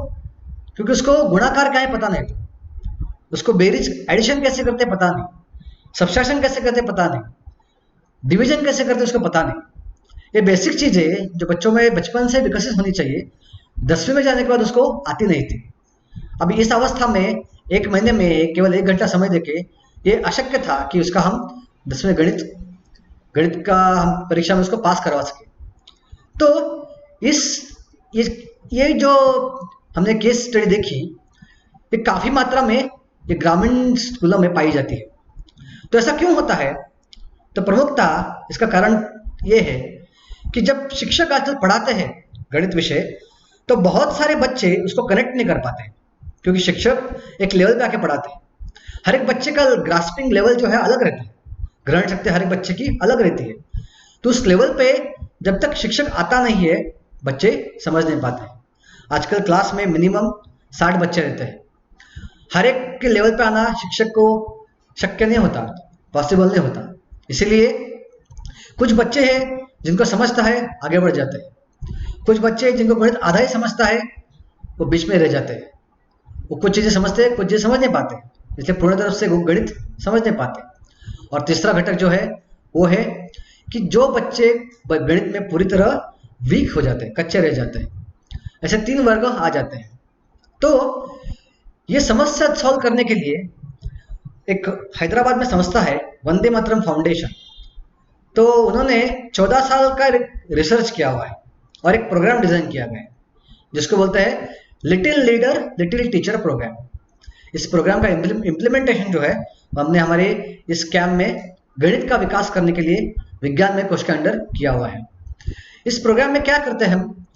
क्योंकि उसको गुणाकार क्या है पता नहीं था, उसको बेरीज एडिशन कैसे करते पता नहीं, सब्सट्रैक्शन कैसे करते पता नहीं, डिवीजन कैसे करते उसको पता नहीं। ये बेसिक चीजें जो बच्चों में बचपन से विकसित होनी चाहिए, 10वीं में जाने के बाद उसको आती नहीं थी। अभी इस अवस्था में 1 महीने में केवल 1 घंटा समय देके ये अशक्य था कि उसका हम 10वीं गणित का हम परीक्षा में उसको पास करवा सके। तो ये जो हमने केस स्टडी देखी, ये काफी मात्रा में ये ग्रामीण स्कूलों में पाई जाती है। तो ऐसा क्यों होता है? तो प्रमुखतः इसका कारण ये है कि जब शिक्षक आजकल पढ़ाते हैं गणित विषय, तो बहुत सारे बच्चे उसको कनेक्ट नहीं कर पाते, क्योंकि शिक्षक एक लेवल पे आके पढ़ाते हैं। हर एक बच्चे का ग्रास्पिंग लेवल जो है अलग रहता है, ग्रहण शक्ति हर एक बच्चे की अलग रहती है। तो उस लेवल पे जब तक शिक्षक आता नहीं है, बच्चे समझ नहीं पाते। आजकल क्लास में मिनिमम 60 बच्चे रहते हैं, हर एक के लेवल पे आना शिक्षक को शक्य नहीं होता। पॉसिबल नहीं होता। इसीलिए कुछ बच्चे हैं जिनको समझता है आगे बढ़ जाते हैं, कुछ बच्चे जिनको गणित आधा ही समझता है वो बीच में रह जाते हैं। वो कुछ चीज़ें समझते हैं, कुछ चीज़ें समझ नहीं पाते, इसलिए पूर्ण तरफ से वो गणित समझ नहीं पाते। और तीसरा घटक जो है वो है कि जो बच्चे गणित में पूरी तरह वीक हो जाते हैं, कच्चे रह जाते हैं, ऐसे 3 वर्ग आ जाते हैं। तो ये समस्या सॉल्व करने के लिए एक हैदराबाद में संस्था है वंदे मातरम फाउंडेशन। तो उन्होंने 14 साल का रिसर्च किया हुआ है और एक प्रोग्राम डिजाइन किया गया है जिसको बोलते हैं little leader little teacher program. इस प्रोग्राम का इम्प्लीमेंटेशन जो है हमने हमारे इस कैम्प में गणित का विकास करने के लिए विज्ञान में कोश के अंडर किया हुआ है। इस प्रोग्राम में क्या करते हैं हम,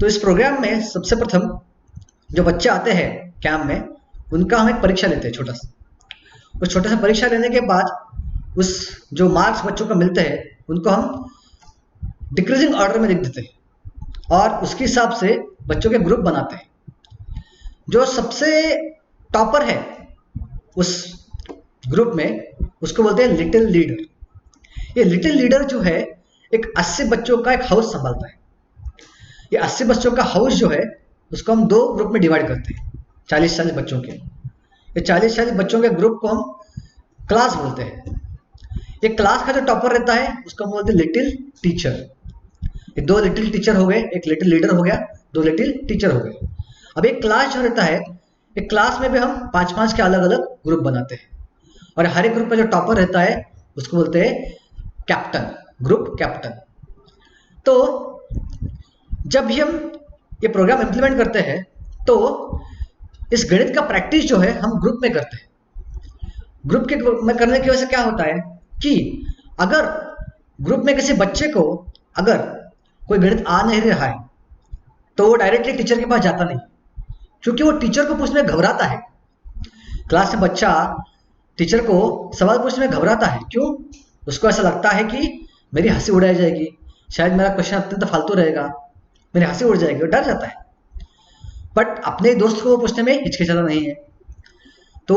तो इस प्रोग्राम में सबसे प्रथम जो बच्चे आते हैं कैम्प में उनका हम एक परीक्षा लेते हैं छोटा सा। उस छोटा सा परीक्षा लेने के बाद उस जो मार्क्स बच्चों को मिलते हैं उनको हम डिक्रीजिंग ऑर्डर में लिख देते हैं और उसके हिसाब से बच्चों के ग्रुप बनाते हैं। जो सबसे टॉपर है उस ग्रुप में उसको बोलते हैं लिटिल लीडर। ये लिटिल लीडर जो है एक 80 बच्चों का एक हाउस संभालता है। ये 80 बच्चों का हाउस जो है उसको हम 2 ग्रुप में डिवाइड करते हैं, 40-40 बच्चों के। ये 40-40 बच्चों के ग्रुप को हम क्लास बोलते हैं। ये क्लास का जो टॉपर रहता है उसको हम बोलते हैं लिटिल टीचर। ये 2 लिटिल टीचर हो गए, एक लिटिल लीडर हो गया, 2 लिटिल टीचर हो गए। अब एक क्लास जो रहता है, एक क्लास में भी हम 5-5 के अलग अलग ग्रुप बनाते हैं और हर एक ग्रुप का जो टॉपर रहता है उसको बोलते हैं कैप्टन, ग्रुप कैप्टन। तो जब भी हम ये प्रोग्राम इम्प्लीमेंट करते हैं तो इस गणित का प्रैक्टिस जो है हम ग्रुप में करते हैं। ग्रुप के में करने की वजह से क्या होता है कि अगर ग्रुप में किसी बच्चे को अगर कोई गणित आ नहीं रहा है तो वो डायरेक्टली टीचर के पास जाता नहीं, क्योंकि वो टीचर को पूछने में घबराता है। क्लास में बच्चा टीचर को सवाल पूछने में घबराता है। क्यों? उसको ऐसा लगता है कि मेरी हंसी उड़ाई जाएगी, शायद मेरा क्वेश्चन अत्यंत फालतू रहेगा, मेरी हंसी उड़ जाएगी, वो डर जाता है। बट अपने दोस्त को पूछने में हिचकिचाता नहीं है। तो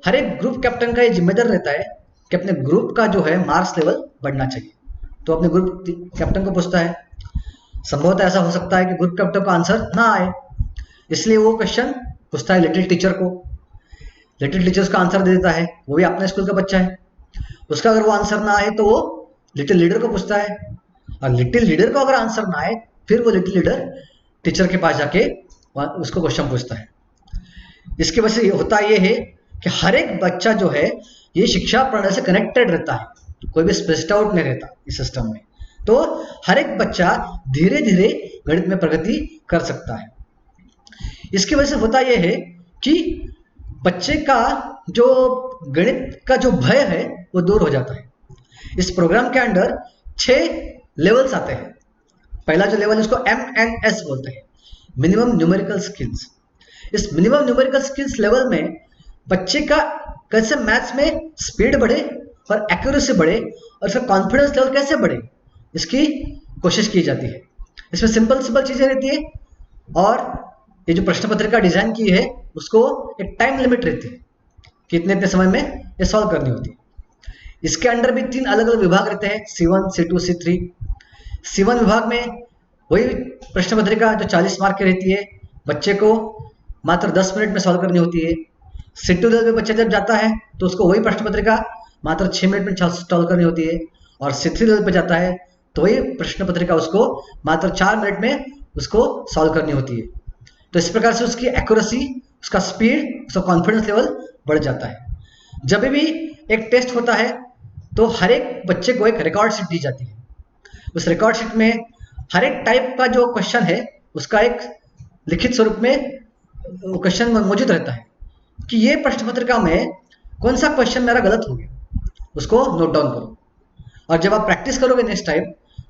हर एक ग्रुप कैप्टन का ये जिम्मेदार रहता है कि अपने ग्रुप का जो है मार्क्स लेवल बढ़ना चाहिए। तो अपने ग्रुप कैप्टन को पूछता है। संभवतः ऐसा हो सकता है कि ग्रुप कैप्टन का आंसर ना आए, इसलिए वो क्वेश्चन पूछता है लिटिल टीचर को। लिटिल टीचर उसका आंसर दे देता है, वो भी अपने स्कूल का बच्चा है। उसका अगर वो आंसर ना आए तो वो लिटिल लीडर को पूछता है, और लिटिल लीडर को अगर आंसर ना आए फिर वो लिटिल लीडर टीचर के पास जाके उसको क्वेश्चन पूछता है। इसकी वजह से होता ये है कि हर एक बच्चा जो है ये शिक्षा प्रणाली से कनेक्टेड रहता है, कोई भी स्पेस्ड आउट नहीं रहता इस सिस्टम में। तो हर एक बच्चा धीरे धीरे गणित में प्रगति कर सकता है। इसकी वजह से होता यह है कि बच्चे का जो गणित का जो भय है वो दूर हो जाता है। इस प्रोग्राम के अंदर 6 लेवल्स आते हैं। पहला जो लेवल है उसको MNS बोलते हैं, मिनिमम न्यूमेरिकल स्किल्स। इस मिनिमम न्यूमेरिकल स्किल्स लेवल में बच्चे का कैसे मैथ्स में स्पीड बढ़े और एक्यूरेसी बढ़े और उसका कॉन्फिडेंस लेवल कैसे बढ़े, इसकी कोशिश की जाती है। इसमें सिंपल सिंपल चीजें रहती है और ये जो प्रश्न पत्रिका डिजाइन की है उसको एक टाइम लिमिट रहती है कि इतने इतने समय में ये सॉल्व करनी होती है। इसके अंडर भी 3 अलग अलग विभाग रहते हैं, C1, C2, C3। C1 विभाग में वही प्रश्न पत्रिका जो 40 मार्क की रहती है, बच्चे को मात्र 10 मिनट में सॉल्व करनी होती है। C2 लेवल पे बच्चा जब जाता है तो उसको वही प्रश्न पत्रिका मात्र 6 मिनट में सॉल्व करनी होती है, और C3 लेवल पे जाता है तो वही प्रश्न पत्रिका उसको मात्र 4 मिनट में उसको सॉल्व करनी होती है। तो इस प्रकार से उसकी एक्यूरेसी, उसका स्पीड, उसका कॉन्फिडेंस लेवल बढ़ जाता है। जब भी एक टेस्ट होता है तो हर एक बच्चे को एक रिकॉर्ड शीट दी जाती है। उस रिकॉर्ड शीट में हर एक टाइप का जो क्वेश्चन है उसका एक लिखित स्वरूप में क्वेश्चन मौजूद रहता है कि ये प्रश्न पत्रिका में कौन सा क्वेश्चन मेरा गलत हो गया, उसको नोट डाउन करो। और जब आप प्रैक्टिस करोगे नेक्स्ट टाइम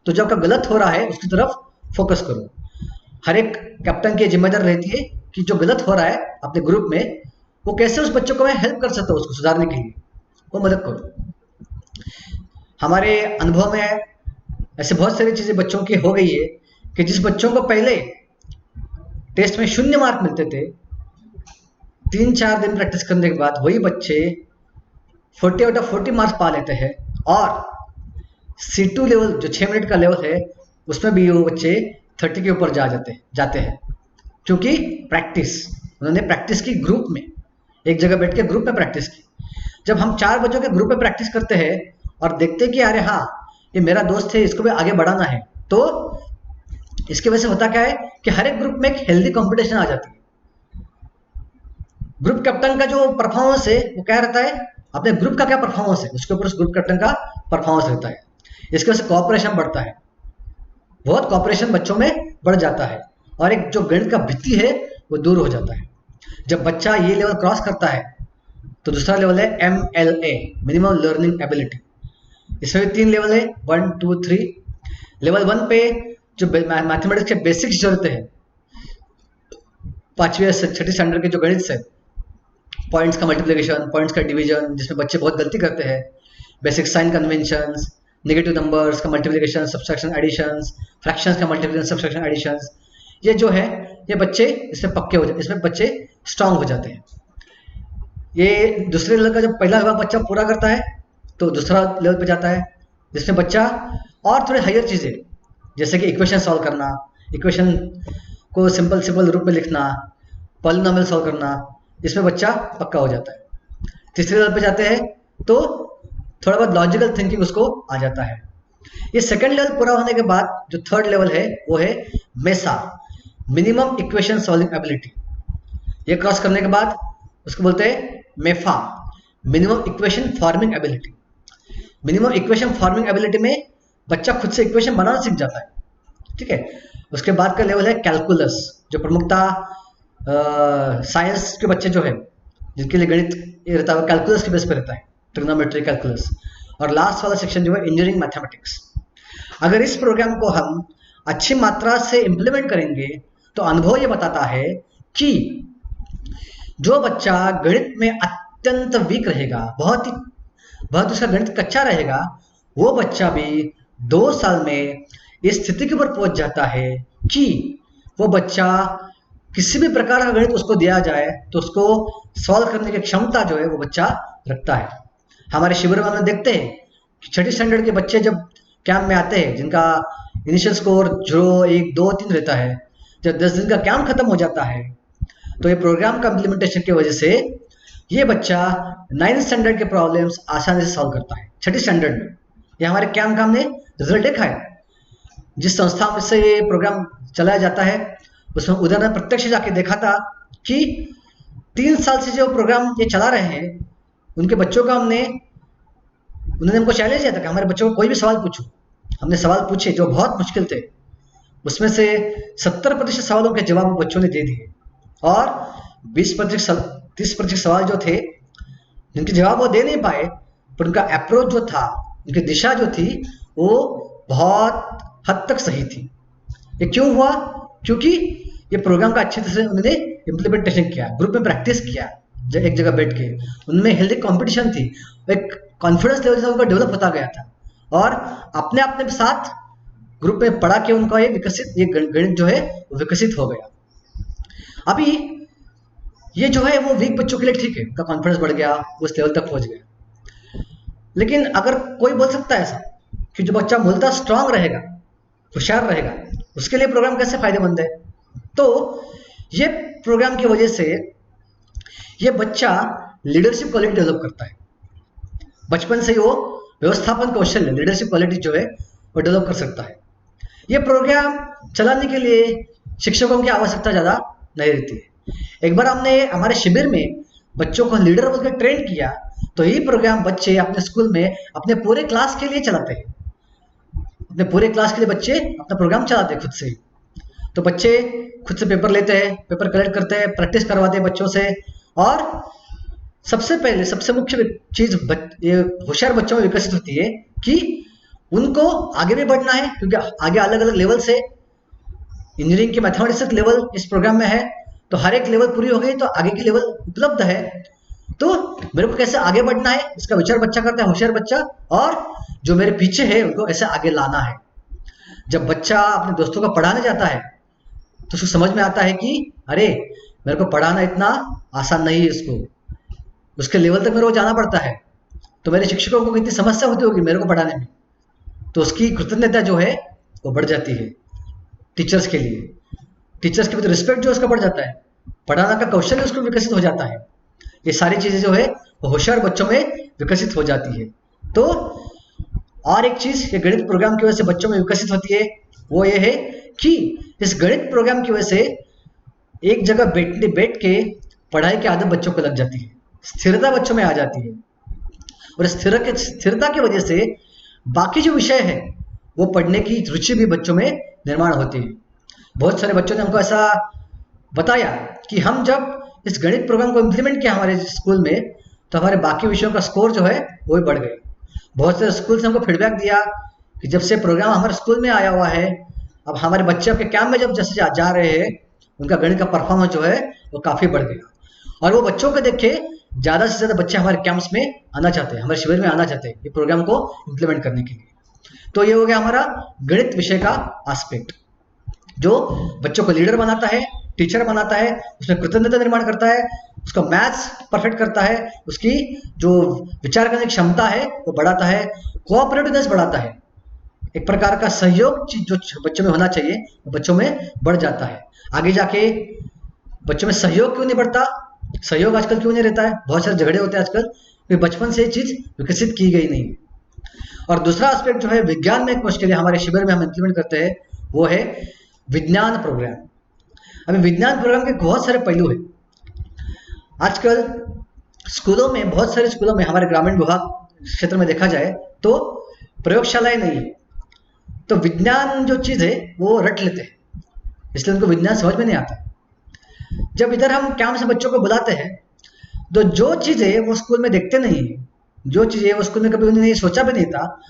तो जो आपका गलत हो रहा है उसकी तरफ फोकस करो। हर एक कैप्टन की जिम्मेदारी रहती है कि जो गलत हो रहा है अपने ग्रुप में वो कैसे उस बच्चों को मैं हेल्प कर सकता हूँ उसको सुधारने के लिए, वो मदद करो। हमारे अनुभव में ऐसे बहुत सारी चीजें बच्चों की हो गई है कि जिस बच्चों को पहले टेस्ट में 0 मार्क मिलते थे, 3-4 दिन प्रैक्टिस करने के बाद वही बच्चे 40/40 मार्क्स पा लेते हैं, और C2 लेवल जो 6 मिनट का लेवल है उसमें भी वो बच्चे 30 के ऊपर जाते हैं, क्योंकि उन्होंने प्रैक्टिस की ग्रुप में, एक जगह बैठ के ग्रुप में प्रैक्टिस की। जब हम 4 बच्चों के ग्रुप में प्रैक्टिस करते हैं और देखते हैं कि अरे हाँ ये मेरा दोस्त है, इसको भी आगे बढ़ाना है, तो इसकी वजह से होता क्या है कि हर एक ग्रुप में एक हेल्दी कंपटीशन आ जाती है। ग्रुप कैप्टन का जो परफॉर्मेंस है वो क्या रहता है, अपने ग्रुप का क्या परफॉर्मेंस है उसके ऊपर उस ग्रुप कैप्टन का परफॉर्मेंस रहता है। इसकी वजह से कॉपरेशन बढ़ता है, बहुत कॉपरेशन बच्चों में बढ़ जाता है, और एक जो गणित का भीति है वो दूर हो जाता है। जब बच्चा ये लेवल क्रॉस करता है तो दूसरा लेवल है MLA, मिनिमम लर्निंग एबिलिटी। इसमें भी 3 लेवल है, 1 2 3। लेवल 1 पे जो मैथमेटिक्स के बेसिक्स जो रहते हैं, 5वीं से 6ठी स्टैंडर्ड के जो गणित से, पॉइंट्स का मल्टीप्लिकेशन, पॉइंट्स का डिवीजन, जिसमें बच्चे बहुत गलती करते हैं, basic sign conventions, negative numbers का मल्टीप्लिकेशन, सब्सट्रैक्शन, एडिशंस, फ्रैक्शंस का मल्टीप्लिकेशन, सब्सट्रैक्शन, एडिशंस, ये जो है ये बच्चे इसमें पक्के हो जाते, इसमें बच्चे स्ट्रांग हो जाते हैं। ये दूसरे लेवल का जब पहला विभाग बच्चा पूरा करता है तो दूसरा लेवल पे जाता है, जिसमें बच्चा और थोड़े हायर चीज़ें जैसे कि इक्वेशन सॉल्व करना, इक्वेशन को सिंपल रूप में लिखना, पॉलिनोमियल सॉल्व करना, इसमें बच्चा पक्का हो जाता है। तीसरे लेवल पे जाते हैं तो थोड़ा बहुत लॉजिकल थिंकिंग उसको आ जाता है। ये सेकंड लेवल पूरा होने के बाद जो थर्ड लेवल है वो है MESA, minimum equation solving ability. ये क्रॉस करने के बाद उसको बोलते हैं MEFA, minimum equation forming ability. Minimum equation forming ability में बच्चा खुद से इक्वेशन बनाना सीख जाता है, ठीक है। उसके बाद का लेवल है कैलकुलस, जो प्रमुखता साइंस के बच्चे जो है जिनके लिए गणित ये रहता है वो कैलकुलस के बेस पे रहता है, ट्रिग्नोमेट्री, कैलकुलस। और लास्ट वाला सेक्शन जो है इंजीनियरिंग मैथमेटिक्स। अगर इस प्रोग्राम को हम अच्छी मात्रा से इम्प्लीमेंट करेंगे तो अनुभव ये बताता है कि जो बच्चा गणित में अत्यंत वीक रहेगा, बहुत उसका गणित कच्चा रहेगा, वो बच्चा भी 2 साल में इस स्थिति के ऊपर पहुंच जाता है कि वो बच्चा किसी भी प्रकार का गणित उसको दिया जाए तो उसको सॉल्व करने की क्षमता जो है वो बच्चा रखता है। हमारे शिविर में हम देखते हैं कि 6ठी स्टैंडर्ड के बच्चे जब कैंप में आते हैं, जिनका इनिशियल स्कोर 0 1 2 3 रहता है, जब 10 दिन का कैंप खत्म हो जाता है तो ये प्रोग्राम का इम्प्लीमेंटेशन की वजह से ये बच्चा 9th स्टैंडर्ड के प्रॉब्लम्स आसानी से सॉल्व करता है 6ठी स्टैंडर्ड में। ये हमारे कैंप का हमने रिजल्ट देखा है। जिस संस्था में से ये प्रोग्राम चलाया जाता है उसमें उधर ने प्रत्यक्ष जाके देखा था कि 3 साल से जो प्रोग्राम ये चला रहे हैं उनके बच्चों का उन्होंने हमको चैलेंज दिया था कि हमारे बच्चों को कोई भी सवाल पूछो। हमने सवाल पूछे जो बहुत मुश्किल थे, उसमें से 70% सवालों के जवाब बच्चों ने दे दिए, और 30% सवाल जो थे जिनके जवाब वो दे नहीं पाए, पर उनका अप्रोच जो था, उनकी दिशा जो थी वो बहुत हद तक सही थी। ये क्यों हुआ? क्योंकि ये प्रोग्राम का अच्छे तरह से उन्होंने इम्प्लीमेंटेशन किया, ग्रुप में प्रैक्टिस किया, एक जगह बैठ के, उनमें हेल्दी कंपटीशन थी, एक कॉन्फिडेंस लेवल उनका डेवलप होता गया था, और अपने अपने साथ ग्रुप में पढ़ा के उनका ये गणित जो है विकसित हो गया। अभी ये जो है वो वीक बच्चों के लिए ठीक है, उनका कॉन्फिडेंस बढ़ गया, उस लेवल तक पहुंच गया। लेकिन अगर कोई बोल सकता है ऐसा कि जो बच्चा मूलतः स्ट्रांग रहेगा, होशियार रहेगा, उसके लिए प्रोग्राम कैसे फायदेमंद है? तो ये प्रोग्राम की वजह से ये बच्चा लीडरशिप क्वालिटी डेवलप करता है। बचपन से ही वो व्यवस्थापन कौशल, लीडरशिप क्वालिटी जो है वो डेवलप कर सकता है। ये प्रोग्राम चलाने के लिए शिक्षकों की आवश्यकता ज़्यादा नहीं रहती है। एक बार हमने हमारे शिविर में बच्चों को लीडर बोलकर ट्रेन किया, तो ये प्रोग्राम बच्चे अपने स्कूल में अपने पूरे क्लास के लिए चलाते हैं। अपने पूरे क्लास के लिए बच्चे अपना प्रोग्राम चलाते हैं खुद से। तो बच्चे खुद से पेपर लेते हैं, पेपर कलेक्ट करते हैं, प्रैक्टिस करवाते हैं बच्चों से, और सबसे पहले सबसे मुख्य चीज ये होशियार बच्चों में विकसित होती है कि उनको आगे भी बढ़ना है, क्योंकि आगे अलग अलग लेवल से इंजीनियरिंग के मैथमेटिक्स लेवल इस प्रोग्राम में है, तो हर एक लेवल पूरी हो गई तो आगे की लेवल उपलब्ध है। तो मेरे को कैसे आगे बढ़ना है इसका विचार बच्चा करता है, होशियार बच्चा, और जो मेरे पीछे है उनको ऐसे आगे लाना है। जब बच्चा अपने दोस्तों को पढ़ाने जाता है तो उसको समझ में आता है कि अरे मेरे को पढ़ाना इतना आसान नहीं है, उसके लेवल तक मेरे को जाना पड़ता है, तो मेरे शिक्षकों को कितनी समस्या होती होगी मेरे को पढ़ाने में, तो उसकी कृतज्ञता जो है वो बढ़ जाती है टीचर्स के लिए। टीचर्स के प्रति रिस्पेक्ट जो उसका बढ़ जाता है, पढ़ाना का कौशल उसको विकसित हो जाता है। ये सारी चीजें जो है वो होशियार बच्चों में विकसित हो जाती है। तो और एक चीज ये गणित प्रोग्राम की वजह से बच्चों में विकसित होती है, वो ये है कि इस गणित प्रोग्राम की वजह से एक जगह बैठ के पढ़ाई की आदत बच्चों को लग जाती है, स्थिरता बच्चों में आ जाती है, और स्थिरता की वजह से बाकी जो विषय है वो पढ़ने की रुचि भी बच्चों में निर्माण होती है। बहुत सारे बच्चों ने हमको ऐसा बताया कि हम जब इस गणित प्रोग्राम को इम्प्लीमेंट किया हमारे स्कूल में, तो हमारे बाकी विषयों का स्कोर जो है वो भी बढ़ गए। बहुत सारे स्कूल से हमको फीडबैक दिया कि जब से प्रोग्राम हमारे स्कूल में आया हुआ है, अब हमारे बच्चे आपके कैंप में जब जैसे जा रहे हैं, उनका गणित का परफॉर्मेंस जो है वो काफ़ी बढ़ गया, और वो बच्चों को देख के ज़्यादा से ज़्यादा बच्चे हमारे कैंप्स में आना चाहते हैं, हमारे शिविर में आना चाहते हैं ये प्रोग्राम को इम्प्लीमेंट करने के लिए। तो ये हो गया हमारा गणित विषय का एस्पेक्ट, जो बच्चों को लीडर बनाता है, टीचर बनाता है, उसमें कृतज्ञता निर्माण करता है, उसका मैथ्स परफेक्ट करता है, उसकी जो विचार करने की क्षमता है वो बढ़ाता है, कोऑपरेटिवनेस बढ़ाता है, एक प्रकार का सहयोग जो बच्चों में होना चाहिए वो बच्चों में बढ़ जाता है। आगे जाके बच्चों में सहयोग क्यों नहीं बढ़ता, सहयोग आजकल क्यों नहीं रहता है, बहुत सारे झगड़े होते हैं आजकल, क्योंकि बचपन से ये चीज विकसित की गई नहीं। और दूसरा एस्पेक्ट जो है विज्ञान में कोर्स के लिए हमारे शिविर में हम इम्प्लीमेंट करते हैं, वो है विज्ञान प्रोग्राम। अभी विज्ञान प्रोग्राम के बहुत सारे पहलू हैं। आजकल स्कूलों में, बहुत सारे स्कूलों में, हमारे ग्रामीण विभाग क्षेत्र में देखा जाए तो प्रयोगशालाएं नहीं है, तो विज्ञान जो चीज़ है वो रट लेते हैं, इसलिए उनको विज्ञान समझ में नहीं आता। जब इधर हम कैंप से बच्चों को बुलाते हैं तो जो चीज़ें वो स्कूल में देखते नहीं है, जो चीज़ें वो स्कूल में कभी उन्होंने सोचा भी नहीं था,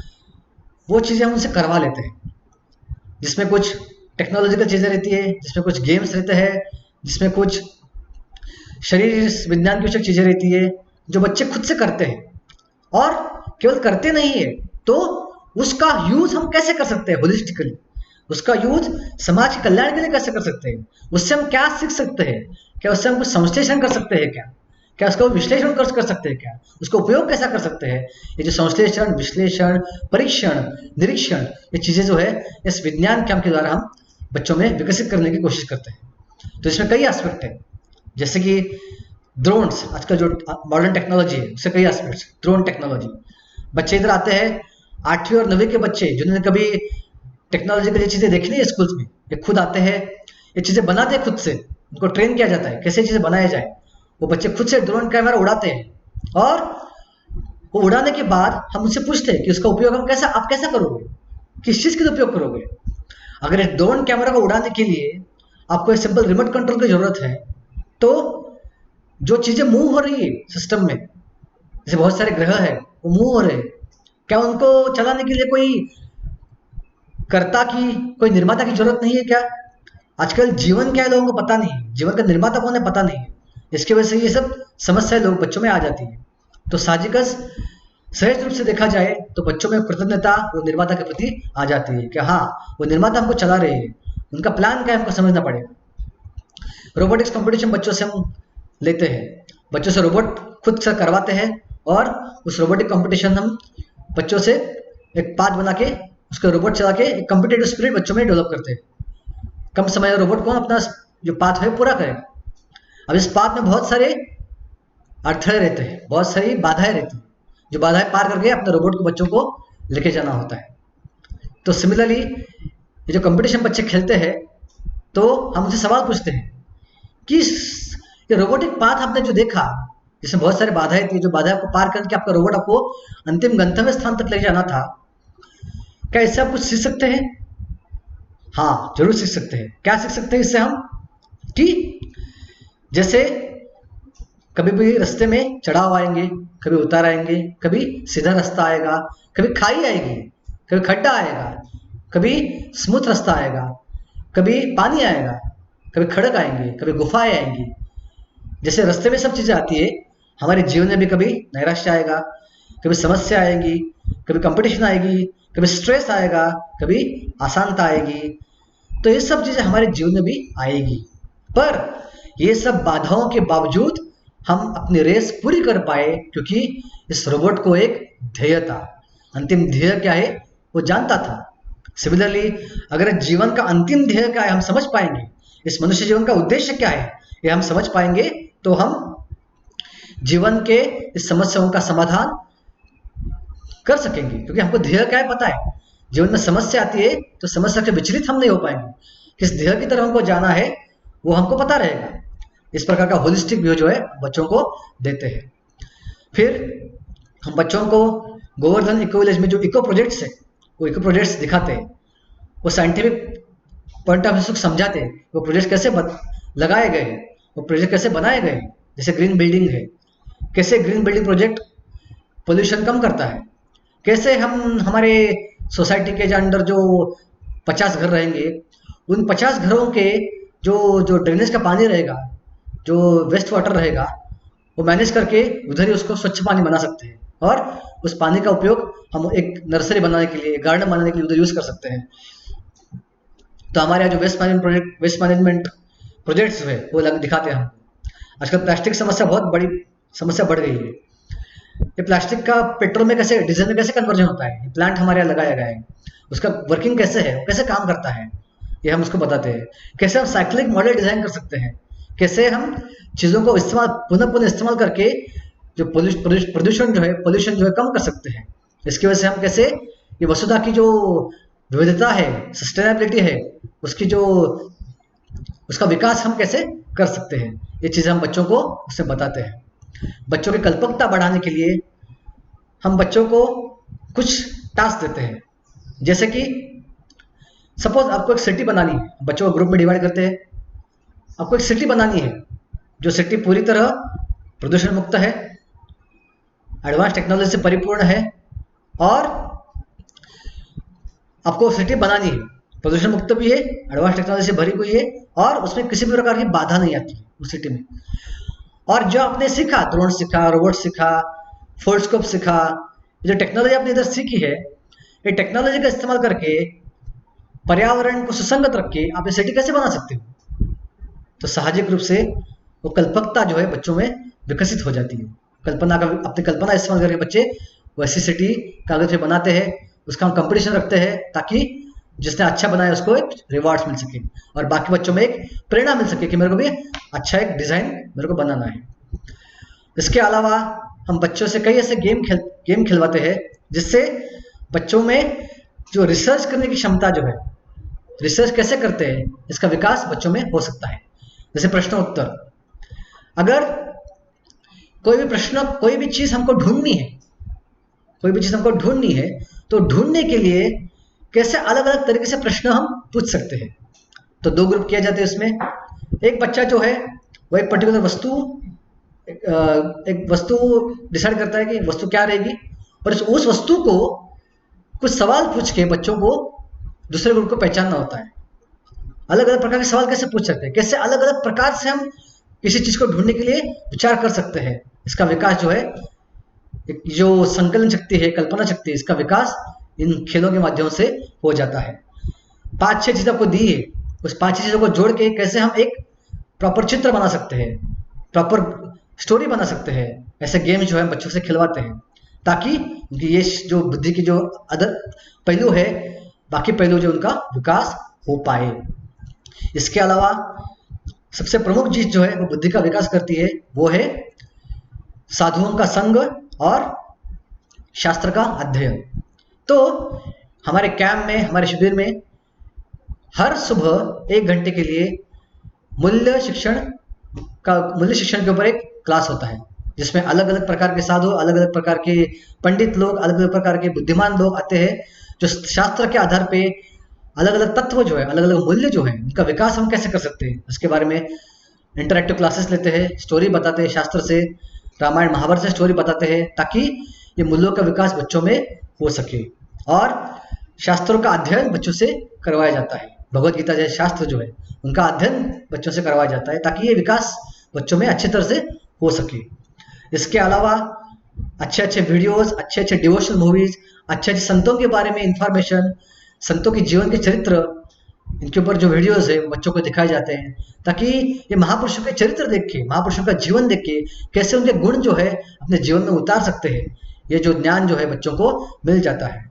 वो चीज़ें हम उनसे करवा लेते हैं, जिसमें कुछ टेक्नोलॉजिकल चीज़ें रहती है, जिसमें कुछ गेम्स रहते हैं, जिसमें कुछ शरीर विज्ञान की विषय चीज़ें रहती है, जो बच्चे खुद से करते हैं। और केवल करते नहीं है तो उसका यूज हम कैसे कर सकते हैं होलिस्टिकली, उसका यूज समाज के कल्याण के लिए कैसे कर सकते हैं, उससे हम क्या सीख सकते हैं, क्या उससे हम कुछ संश्लेषण कर सकते हैं, क्या उसका विश्लेषण कर सकते हैं, क्या उसका उपयोग कैसा कर सकते हैं। ये जो संश्लेषण, विश्लेषण, परीक्षण, निरीक्षण, ये चीज़ें जो है इस विज्ञान कैंप के द्वारा हम बच्चों में विकसित करने की कोशिश करते हैं। तो इसमें कई एस्पेक्ट है, जैसे कि ड्रोन्स, आजकल जो मॉडर्न टेक्नोलॉजी है उससे कई एस्पेक्ट्स। ड्रोन टेक्नोलॉजी, बच्चे इधर आते हैं 8वीं और 9वीं के बच्चे जिन्होंने कभी टेक्नोलॉजी की चीज़ें देखी नहीं है स्कूल्स में, ये खुद आते हैं, ये चीज़ें बनाते हैं खुद से, उनको ट्रेन किया जाता है कैसे चीज़ें बनाया जाए। वो बच्चे खुद से ड्रोन कैमरा उड़ाते हैं, और वो उड़ाने के बाद हम उनसे पूछते हैं कि उसका उपयोग आप कैसा करोगे, किस चीज़ के लिए उपयोग करोगे। अगर इस ड्रोन कैमरा को उड़ाने के लिए आपको एक सिंपल रिमोट कंट्रोल की जरूरत है, तो जो चीज़ें मूव हो रही है सिस्टम में, जैसे बहुत सारे ग्रह है वो मूव हो रहे हैं, क्या उनको चलाने के लिए कोई निर्माता की जरूरत नहीं है क्या? आजकल जीवन क्या है लोगों को पता नहीं है, जीवन का निर्माता कौन है पता नहीं है, इसकी वजह से ये सब समस्याएं लोग बच्चों में आ जाती है। तो साजिकस सहज रूप से देखा जाए तो बच्चों में कृतज्ञता वो निर्माता के प्रति आ जाती है कि हाँ वो निर्माता हमको चला रहे हैं, उनका प्लान क्या है हमको समझना पड़ेगा। रोबोटिक्स कंपटीशन बच्चों से हम लेते हैं, बच्चों से रोबोट खुद से करवाते हैं, और उस रोबोटिक कंपटीशन हम बच्चों से एक पाथ बना के उसका रोबोट चला के एक कॉम्पिटिटिव स्पिरिट बच्चों में डेवलप करते हैं। कम समय में रोबोट को अपना जो पाथ है पूरा करेगा। अब इस पाथ में बहुत सारे अड़थड़े रहते हैं, बहुत सारी बाधाएं रहती हैं, जो बाधाएं पार करके अपने रोबोट को बच्चों को लेके जाना होता है। तो सिमिलरली ये जो कंपटीशन बच्चे खेलते हैं, तो हम उनसे सवाल पूछते हैं कि ये रोबोटिक पाथ आपने जो देखा जिसमें बहुत सारी बाधाएं थी, जो बाधाएं को पार करके आपका रोबोट आपको अंतिम गंतव्य स्थान तक ले जाना था, क्या इससे आप कुछ सीख सकते हैं? हाँ जरूर सीख सकते हैं। क्या सीख सकते हैं इससे हम? कि जैसे कभी भी रास्ते में चढ़ाव आएंगे, कभी उतार आएंगे, कभी सीधा रास्ता आएगा, कभी खाई आएगी, कभी खड्डा आएगा, कभी स्मूथ रास्ता आएगा, कभी पानी आएगा, कभी खड़क आएंगे, कभी गुफाएं आएंगी। जैसे रास्ते में सब चीज़ें आती है, हमारे जीवन में भी कभी नैराश्य आएगा, कभी समस्या आएगी, कभी कंपटीशन आएगी, कभी स्ट्रेस आएगा, कभी अशांत आएगी। तो ये सब चीज़ें हमारे जीवन में भी आएगी, पर ये सब बाधाओं के बावजूद हम अपनी रेस पूरी कर पाए, क्योंकि इस रोबोट को एक ध्येय था। अंतिम ध्येय क्या है वो जानता था। सिमिलरली अगर जीवन का अंतिम ध्येय क्या है हम समझ पाएंगे, इस मनुष्य जीवन का उद्देश्य क्या है ये हम समझ पाएंगे, तो हम जीवन के इस समस्याओं का समाधान कर सकेंगे। क्योंकि हमको ध्येय क्या है पता है। जीवन में समस्या आती है तो समस्या से विचलित हम नहीं हो पाएंगे, किस ध्येय की तरफ हमको जाना है वो हमको पता रहेगा। इस प्रकार का होलिस्टिक व्यू जो है बच्चों को देते हैं। फिर हम बच्चों को गोवर्धन इको विलेज में जो इको प्रोजेक्ट्स है वो इको प्रोजेक्ट्स दिखाते हैं, वो साइंटिफिक पॉइंट ऑफ व्यू से समझाते हैं वो प्रोजेक्ट कैसे लगाए गए हैं, वो प्रोजेक्ट कैसे बनाए गए हैं। जैसे ग्रीन बिल्डिंग है, कैसे ग्रीन बिल्डिंग प्रोजेक्ट पोल्यूशन कम करता है, कैसे हम हमारे सोसाइटी के अंदर जो 50 घर रहेंगे उन 50 घरों के जो जो ड्रेनेज का पानी रहेगा, जो वेस्ट वाटर रहेगा, वो मैनेज करके उधर ही उसको स्वच्छ पानी बना सकते हैं, और उस पानी का उपयोग हम एक नर्सरी बनाने के लिए, गार्डन बनाने के लिए उधर यूज कर सकते हैं। तो हमारे यहाँ जो वेस्ट मैनेजमेंट प्रोजेक्ट्स है वो दिखाते हैं हम। आजकल प्लास्टिक समस्या बहुत बड़ी समस्या बढ़ गई है। ये प्लास्टिक का पेट्रोल में कैसे, डीजल में कैसे कन्वर्जन होता है, ये प्लांट हमारे यहाँ लगाया गया है, उसका वर्किंग कैसे है, कैसे काम करता है, ये हम उसको बताते हैं। कैसे हम साइक्लिक मॉडल डिजाइन कर सकते हैं, कैसे हम चीज़ों को इस्तेमाल पुनः पुनः इस्तेमाल करके जो प्रदूषण जो है, पोल्यूशन जो है कम कर सकते हैं। इसकी वजह से हम कैसे ये वसुधा की जो विविधता है, सस्टेनेबिलिटी है, उसकी जो उसका विकास हम कैसे कर सकते हैं, ये चीज़ें हम बच्चों को उससे बताते हैं। बच्चों की कल्पकता बढ़ाने के लिए हम बच्चों को कुछ टास्क देते हैं। जैसे कि सपोज आपको एक सिटी बनानी है, बच्चों को ग्रुप में डिवाइड करते हैं, आपको एक सिटी बनानी है जो सिटी पूरी तरह प्रदूषण मुक्त है, एडवांस टेक्नोलॉजी से परिपूर्ण है, और आपको सिटी बनानी है प्रदूषण मुक्त भी है, एडवांस टेक्नोलॉजी से भरी हुई है, और उसमें किसी भी प्रकार की बाधा नहीं आती है उस सिटी में। और जो आपने सीखा, ड्रोन सीखा, रोबोट सीखा, फोल्डस्कोप सीखा, जो टेक्नोलॉजी आपने इधर सीखी है, ये टेक्नोलॉजी का इस्तेमाल करके पर्यावरण को सुसंगत रख के आप ये सिटी कैसे बना सकते हो। तो साहजिक रूप से वो कल्पकता जो है बच्चों में विकसित हो जाती है। कल्पना का, अपनी कल्पना इस्तेमाल करके बच्चे वैसी सिटी कागज पे बनाते हैं, उसका हम कंपटीशन रखते हैं ताकि जिसने अच्छा बनाया उसको एक रिवार्ड्स मिल सके और बाकी बच्चों में एक प्रेरणा मिल सके कि मेरे को भी अच्छा एक डिज़ाइन मेरे को बनाना है। इसके अलावा हम बच्चों से कई ऐसे गेम खिलवाते हैं जिससे बच्चों में जो रिसर्च करने की क्षमता जो है, रिसर्च कैसे करते हैं, इसका विकास बच्चों में हो सकता है। जैसे प्रश्न उत्तर, अगर कोई भी प्रश्न, कोई भी चीज़ हमको ढूंढनी है, कोई भी चीज़ हमको ढूंढनी है, तो ढूंढने के लिए कैसे अलग अलग तरीके से प्रश्न हम पूछ सकते हैं। तो दो ग्रुप किया जाते हैं इसमें। एक बच्चा जो है वो एक पर्टिकुलर वस्तु, एक वस्तु डिसाइड करता है कि वस्तु क्या रहेगी, और उस वस्तु को कुछ सवाल पूछ के बच्चों को दूसरे ग्रुप को पहचानना होता है। अलग अलग प्रकार के सवाल कैसे पूछ सकते हैं, कैसे अलग अलग प्रकार से हम किसी चीज़ को ढूंढने के लिए विचार कर सकते हैं। इसका विकास जो है, जो संकलन शक्ति है, कल्पना शक्ति है, इसका विकास इन खेलों के माध्यम से हो जाता है। 5-6 चीज़ आपको दी है, उस 5 चीज़ों को जोड़ के कैसे हम एक प्रॉपर चित्र बना सकते हैं, प्रॉपर स्टोरी बना सकते हैं, ऐसे गेम जो है बच्चों से खिलवाते हैं ताकि ये जो बुद्धि की जो अदर पहलू है, बाकी पहलू जो उनका विकास हो पाए। इसके अलावा सबसे प्रमुख चीज जो है वो बुद्धि का विकास करती है, वो है साधुओं का संग और शास्त्र का अध्ययन। तो हमारे कैंप में, हमारे शिविर में हर सुबह 1 घंटे के लिए मूल्य शिक्षण के ऊपर एक क्लास होता है, जिसमें अलग अलग प्रकार के साधु, अलग अलग प्रकार के पंडित लोग, अलग अलग प्रकार के बुद्धिमान लोग आते हैं, जो शास्त्र के आधार पे अलग अलग तत्व जो है, अलग अलग मूल्य जो है, उनका विकास हम कैसे कर सकते हैं, उसके बारे में इंटरैक्टिव क्लासेस लेते हैं, स्टोरी बताते हैं, शास्त्र से, रामायण महाभारत से स्टोरी बताते हैं, ताकि ये मूल्यों का विकास बच्चों में हो सके। और शास्त्रों का अध्ययन बच्चों से करवाया जाता है। भगवत गीता जैसे शास्त्र जो है उनका अध्ययन बच्चों से करवाया जाता है ताकि ये विकास बच्चों में अच्छी तरह से हो सके। इसके अलावा अच्छे अच्छे वीडियोस, अच्छे अच्छे डिवोशनल मूवीज, अच्छे अच्छे संतों के बारे में इंफॉर्मेशन, संतों के जीवन के चरित्र इनके ऊपर जो वीडियोस है बच्चों को दिखाए जाते हैं, ताकि ये महापुरुषों के चरित्र देख के, महापुरुषों का जीवन देख के कैसे उनके गुण जो है अपने जीवन में उतार सकते हैं, ये जो ज्ञान जो है बच्चों को मिल जाता है।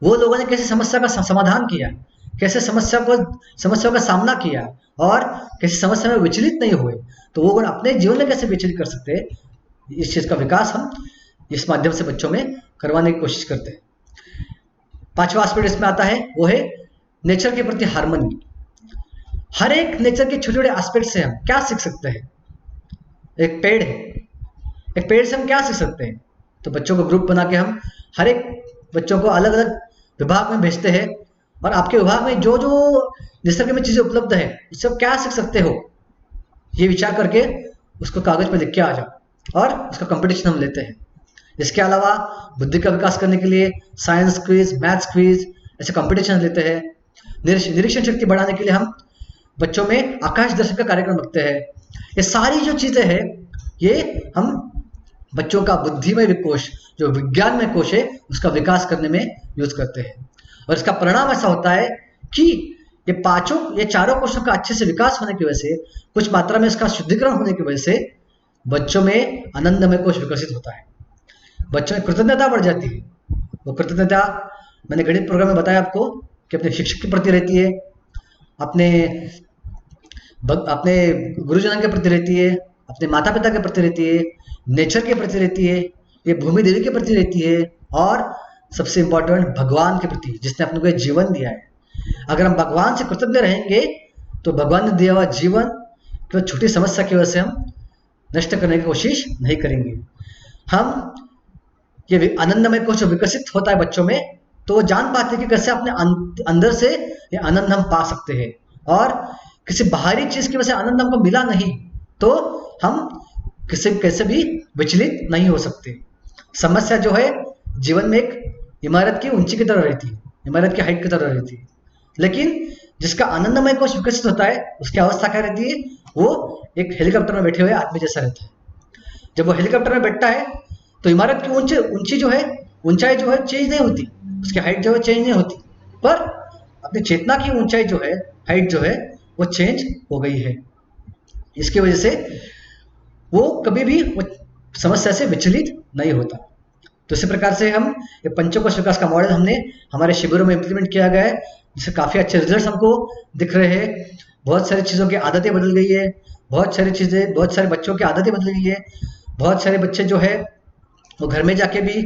वो लोगों ने कैसे समस्या का समाधान किया, कैसे समस्याओं का सामना किया और कैसे समस्या में विचलित नहीं हुए, तो वो गुण अपने जीवन में कैसे विचलित कर सकते हैं, इस चीज का विकास हम इस माध्यम से बच्चों में करवाने की कोशिश करते हैं। पांचवा एस्पेक्ट इसमें आता है, वो है नेचर के प्रति हार्मनी। हर एक नेचर के छोटे छोटे एस्पेक्ट से हम क्या सीख सकते हैं। एक पेड़ है, एक पेड़ से हम क्या सीख सकते हैं, तो बच्चों को ग्रुप बना के हम हर एक बच्चों को अलग अलग विभाग में भेजते हैं, और आपके विभाग में जो जो निसर्ग में चीजें उपलब्ध है उससे आप क्या सीख सकते हो, ये विचार करके उसको कागज पे लिख के आ जाओ और उसका कंपटीशन हम लेते हैं। इसके अलावा बुद्धि का विकास करने के लिए साइंस क्विज, मैथ्स क्विज ऐसे कंपटीशन लेते हैं। निरीक्षण शक्ति बढ़ाने के लिए हम बच्चों में आकाश दर्शन का कार्यक्रम रखते हैं। ये सारी जो चीजें हैं ये हम बच्चों का बुद्धिमय कोश, जो विज्ञान में कोश है, उसका विकास करने में यूज करते हैं। और इसका परिणाम ऐसा होता है कि ये चारों कोशों का अच्छे से विकास होने की वजह से, कुछ मात्रा में इसका शुद्धिकरण होने की वजह से बच्चों में आनंदमय कोश विकसित होता है, बच्चों में कृतज्ञता बढ़ जाती है। वो कृतज्ञता मैंने गणित प्रोग्राम में बताया आपको कि अपने शिक्षक के प्रति रहती है, अपने गुरुजनों के प्रति रहती है, अपने माता पिता के प्रति रहती है, नेचर के प्रति रहती है, ये भूमि देवी के प्रति रहती है, और सबसे इंपॉर्टेंट भगवान के प्रति, जिसने अपने को ये जीवन दिया है। अगर हम भगवान से कृतज्ञ रहेंगे तो भगवान ने दिया हुआ जीवन तो छोटी समस्या की वजह से हम नष्ट करने की कोशिश नहीं करेंगे। हम ये आनंदमय को जो विकसित होता है बच्चों में, तो वो जान पाते हैं कि कैसे अपने अंदर से ये आनंद हम पा सकते हैं, और किसी बाहरी चीज की वजह से आनंद हमको मिला नहीं तो हम कैसे भी विचलित नहीं हो सकते। समस्या जो है जीवन में एक इमारत की ऊंची की तरह रहती है, इमारत की हाइट की तरह रहती है, लेकिन जिसका आनंदमय कोश विकसित होता है उसकी अवस्था क्या रहती है, वो एक हेलीकॉप्टर में बैठे हुए आदमी जैसा रहता है। जब वो हेलीकॉप्टर में बैठता है तो इमारत की ऊंचाई जो है चेंज नहीं होती, उसकी हाइट जो है चेंज नहीं होती, पर अपनी चेतना की ऊंचाई जो है, हाइट जो है, वो चेंज हो गई है। इसकी वजह से वो कभी भी वो समस्या से विचलित नहीं होता। तो इसी प्रकार से हम ये पंचकोश विकास का मॉडल हमने हमारे शिविरों में इम्प्लीमेंट किया गया है, जिससे काफी अच्छे रिजल्ट्स हमको दिख रहे हैं। बहुत सारी चीजों की आदतें बदल गई है, बहुत सारे बच्चों की आदतें बदल गई है। बहुत सारे बच्चे जो है वो घर में जाके भी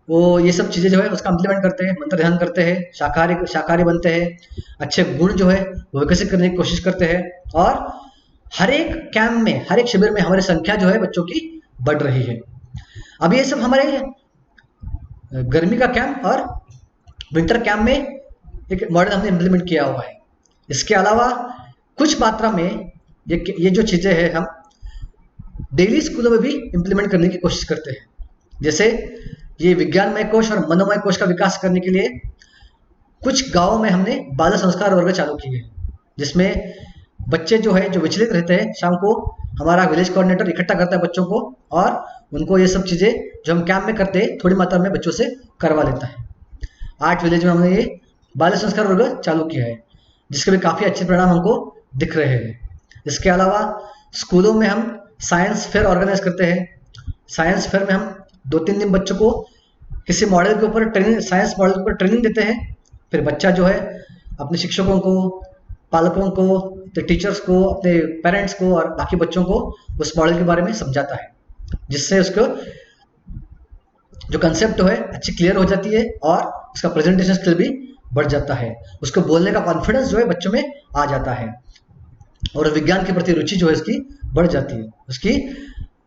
वो ये सब चीजें जो है उसका इम्प्लीमेंट करते हैं, मंत्र ध्यान करते हैं, शाकाहारी बनते हैं, अच्छे गुण जो है वो विकसित करने की कोशिश करते हैं, और हर एक कैंप में, हर एक शिविर में हमारी संख्या जो है बच्चों की बढ़ रही है। अब ये सब हमारे गर्मी का कैंप और विंटर कैंप में एक मॉडल हमने इम्प्लीमेंट किया हुआ है। इसके अलावा कुछ मात्रा में ये जो चीजें हैं हम डेली स्कूलों में भी इम्प्लीमेंट करने की कोशिश करते हैं। जैसे ये विज्ञानमय कोश और मनोमय कोश का विकास करने के लिए कुछ गांवों में हमने बाल संस्कार वर्ग चालू किए हैं, जिसमें बच्चे जो है जो विचलित रहते हैं, शाम को हमारा विलेज कोऑर्डिनेटर इकट्ठा करता है बच्चों को, और उनको ये सब चीजें जो हम कैंप में करते हैं थोड़ी मात्रा में बच्चों से करवा लेता है। 8 विलेज में हमने ये बाल संस्कार वर्ग चालू किया है, जिसके भी काफी अच्छे परिणाम हमको दिख रहे हैं। इसके अलावा स्कूलों में हम साइंस फेयर ऑर्गेनाइज करते हैं। साइंस फेयर में हम 2-3 दिन बच्चों को किसी मॉडल के ऊपर साइंस मॉडल के ऊपर ट्रेनिंग देते हैं। फिर बच्चा जो है अपने शिक्षकों को, पालकों को, टीचर्स को, अपने पेरेंट्स को और बाकी बच्चों को उस मॉडल के बारे में समझाता है, जिससे उसको जो कंसेप्ट है अच्छी क्लियर हो जाती है और उसका प्रेजेंटेशन स्किल भी बढ़ जाता है। उसको बोलने का कॉन्फिडेंस जो है बच्चों में आ जाता है, और विज्ञान के प्रति रुचि जो है उसकी बढ़ जाती है, उसकी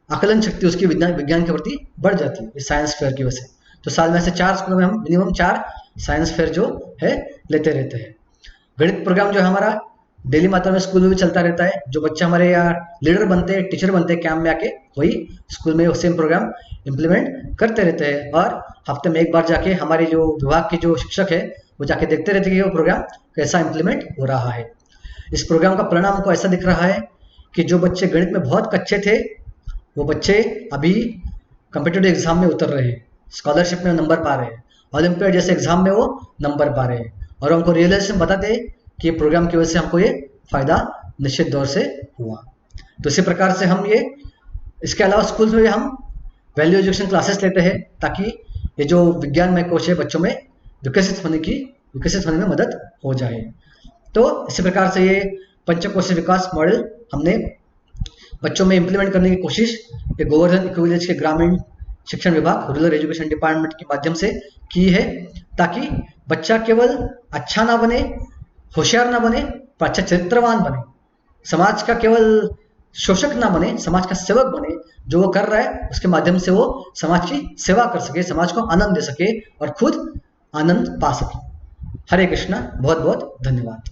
आकलन शक्ति उसकी विज्ञान के प्रति बढ़ जाती है इस साइंस फेयर की वजह से। तो साल में से 4 स्कूलों में हम मिनिमम 4 साइंस फेयर जो है लेते रहते हैं। गणित प्रोग्राम जो है हमारा डेली मात्रा में स्कूल में भी चलता रहता है। जो बच्चे हमारे यहाँ लीडर बनते हैं, टीचर बनते हैं कैंप में आके, वही स्कूल में सेम प्रोग्राम इम्प्लीमेंट करते रहते हैं, और हफ्ते में एक बार जाके हमारे जो विभाग के जो शिक्षक है वो जाके देखते रहते हैं कि वो प्रोग्राम कैसा इम्प्लीमेंट हो रहा है। इस प्रोग्राम का परिणाम हमको ऐसा दिख रहा है कि जो बच्चे गणित में बहुत कच्चे थे वो बच्चे अभी कॉम्पिटिटिव एग्जाम में उतर रहे हैं, स्कॉलरशिप में नंबर पा रहे हैं, ओलंपियाड जैसे एग्जाम में वो नंबर पा रहे हैं, और हमको रियलाइजेशन बताते कि ये प्रोग्राम की वजह से हमको ये फायदा निश्चित दौर से हुआ। तो इसी प्रकार से हम ये इसके अलावा स्कूल में हम वैल्यू एजुकेशन क्लासेस लेते हैं ताकि ये जो विज्ञान में कोश है बच्चों में विकसित होने में मदद हो जाए। तो इसी प्रकार से ये पंचकोशीय विकास मॉडल हमने बच्चों में इम्प्लीमेंट करने की कोशिश ये गोवर्धन इको विलेज के ग्रामीण शिक्षण विभाग रूरल एजुकेशन डिपार्टमेंट के माध्यम से की है, ताकि बच्चा केवल अच्छा ना बने, होशियार ना बने, पर अच्छा चरित्रवान बने, समाज का केवल शोषक ना बने, समाज का सेवक बने। जो वो कर रहा है उसके माध्यम से वो समाज की सेवा कर सके, समाज को आनंद दे सके और खुद आनंद पा सके। हरे कृष्णा, बहुत बहुत धन्यवाद।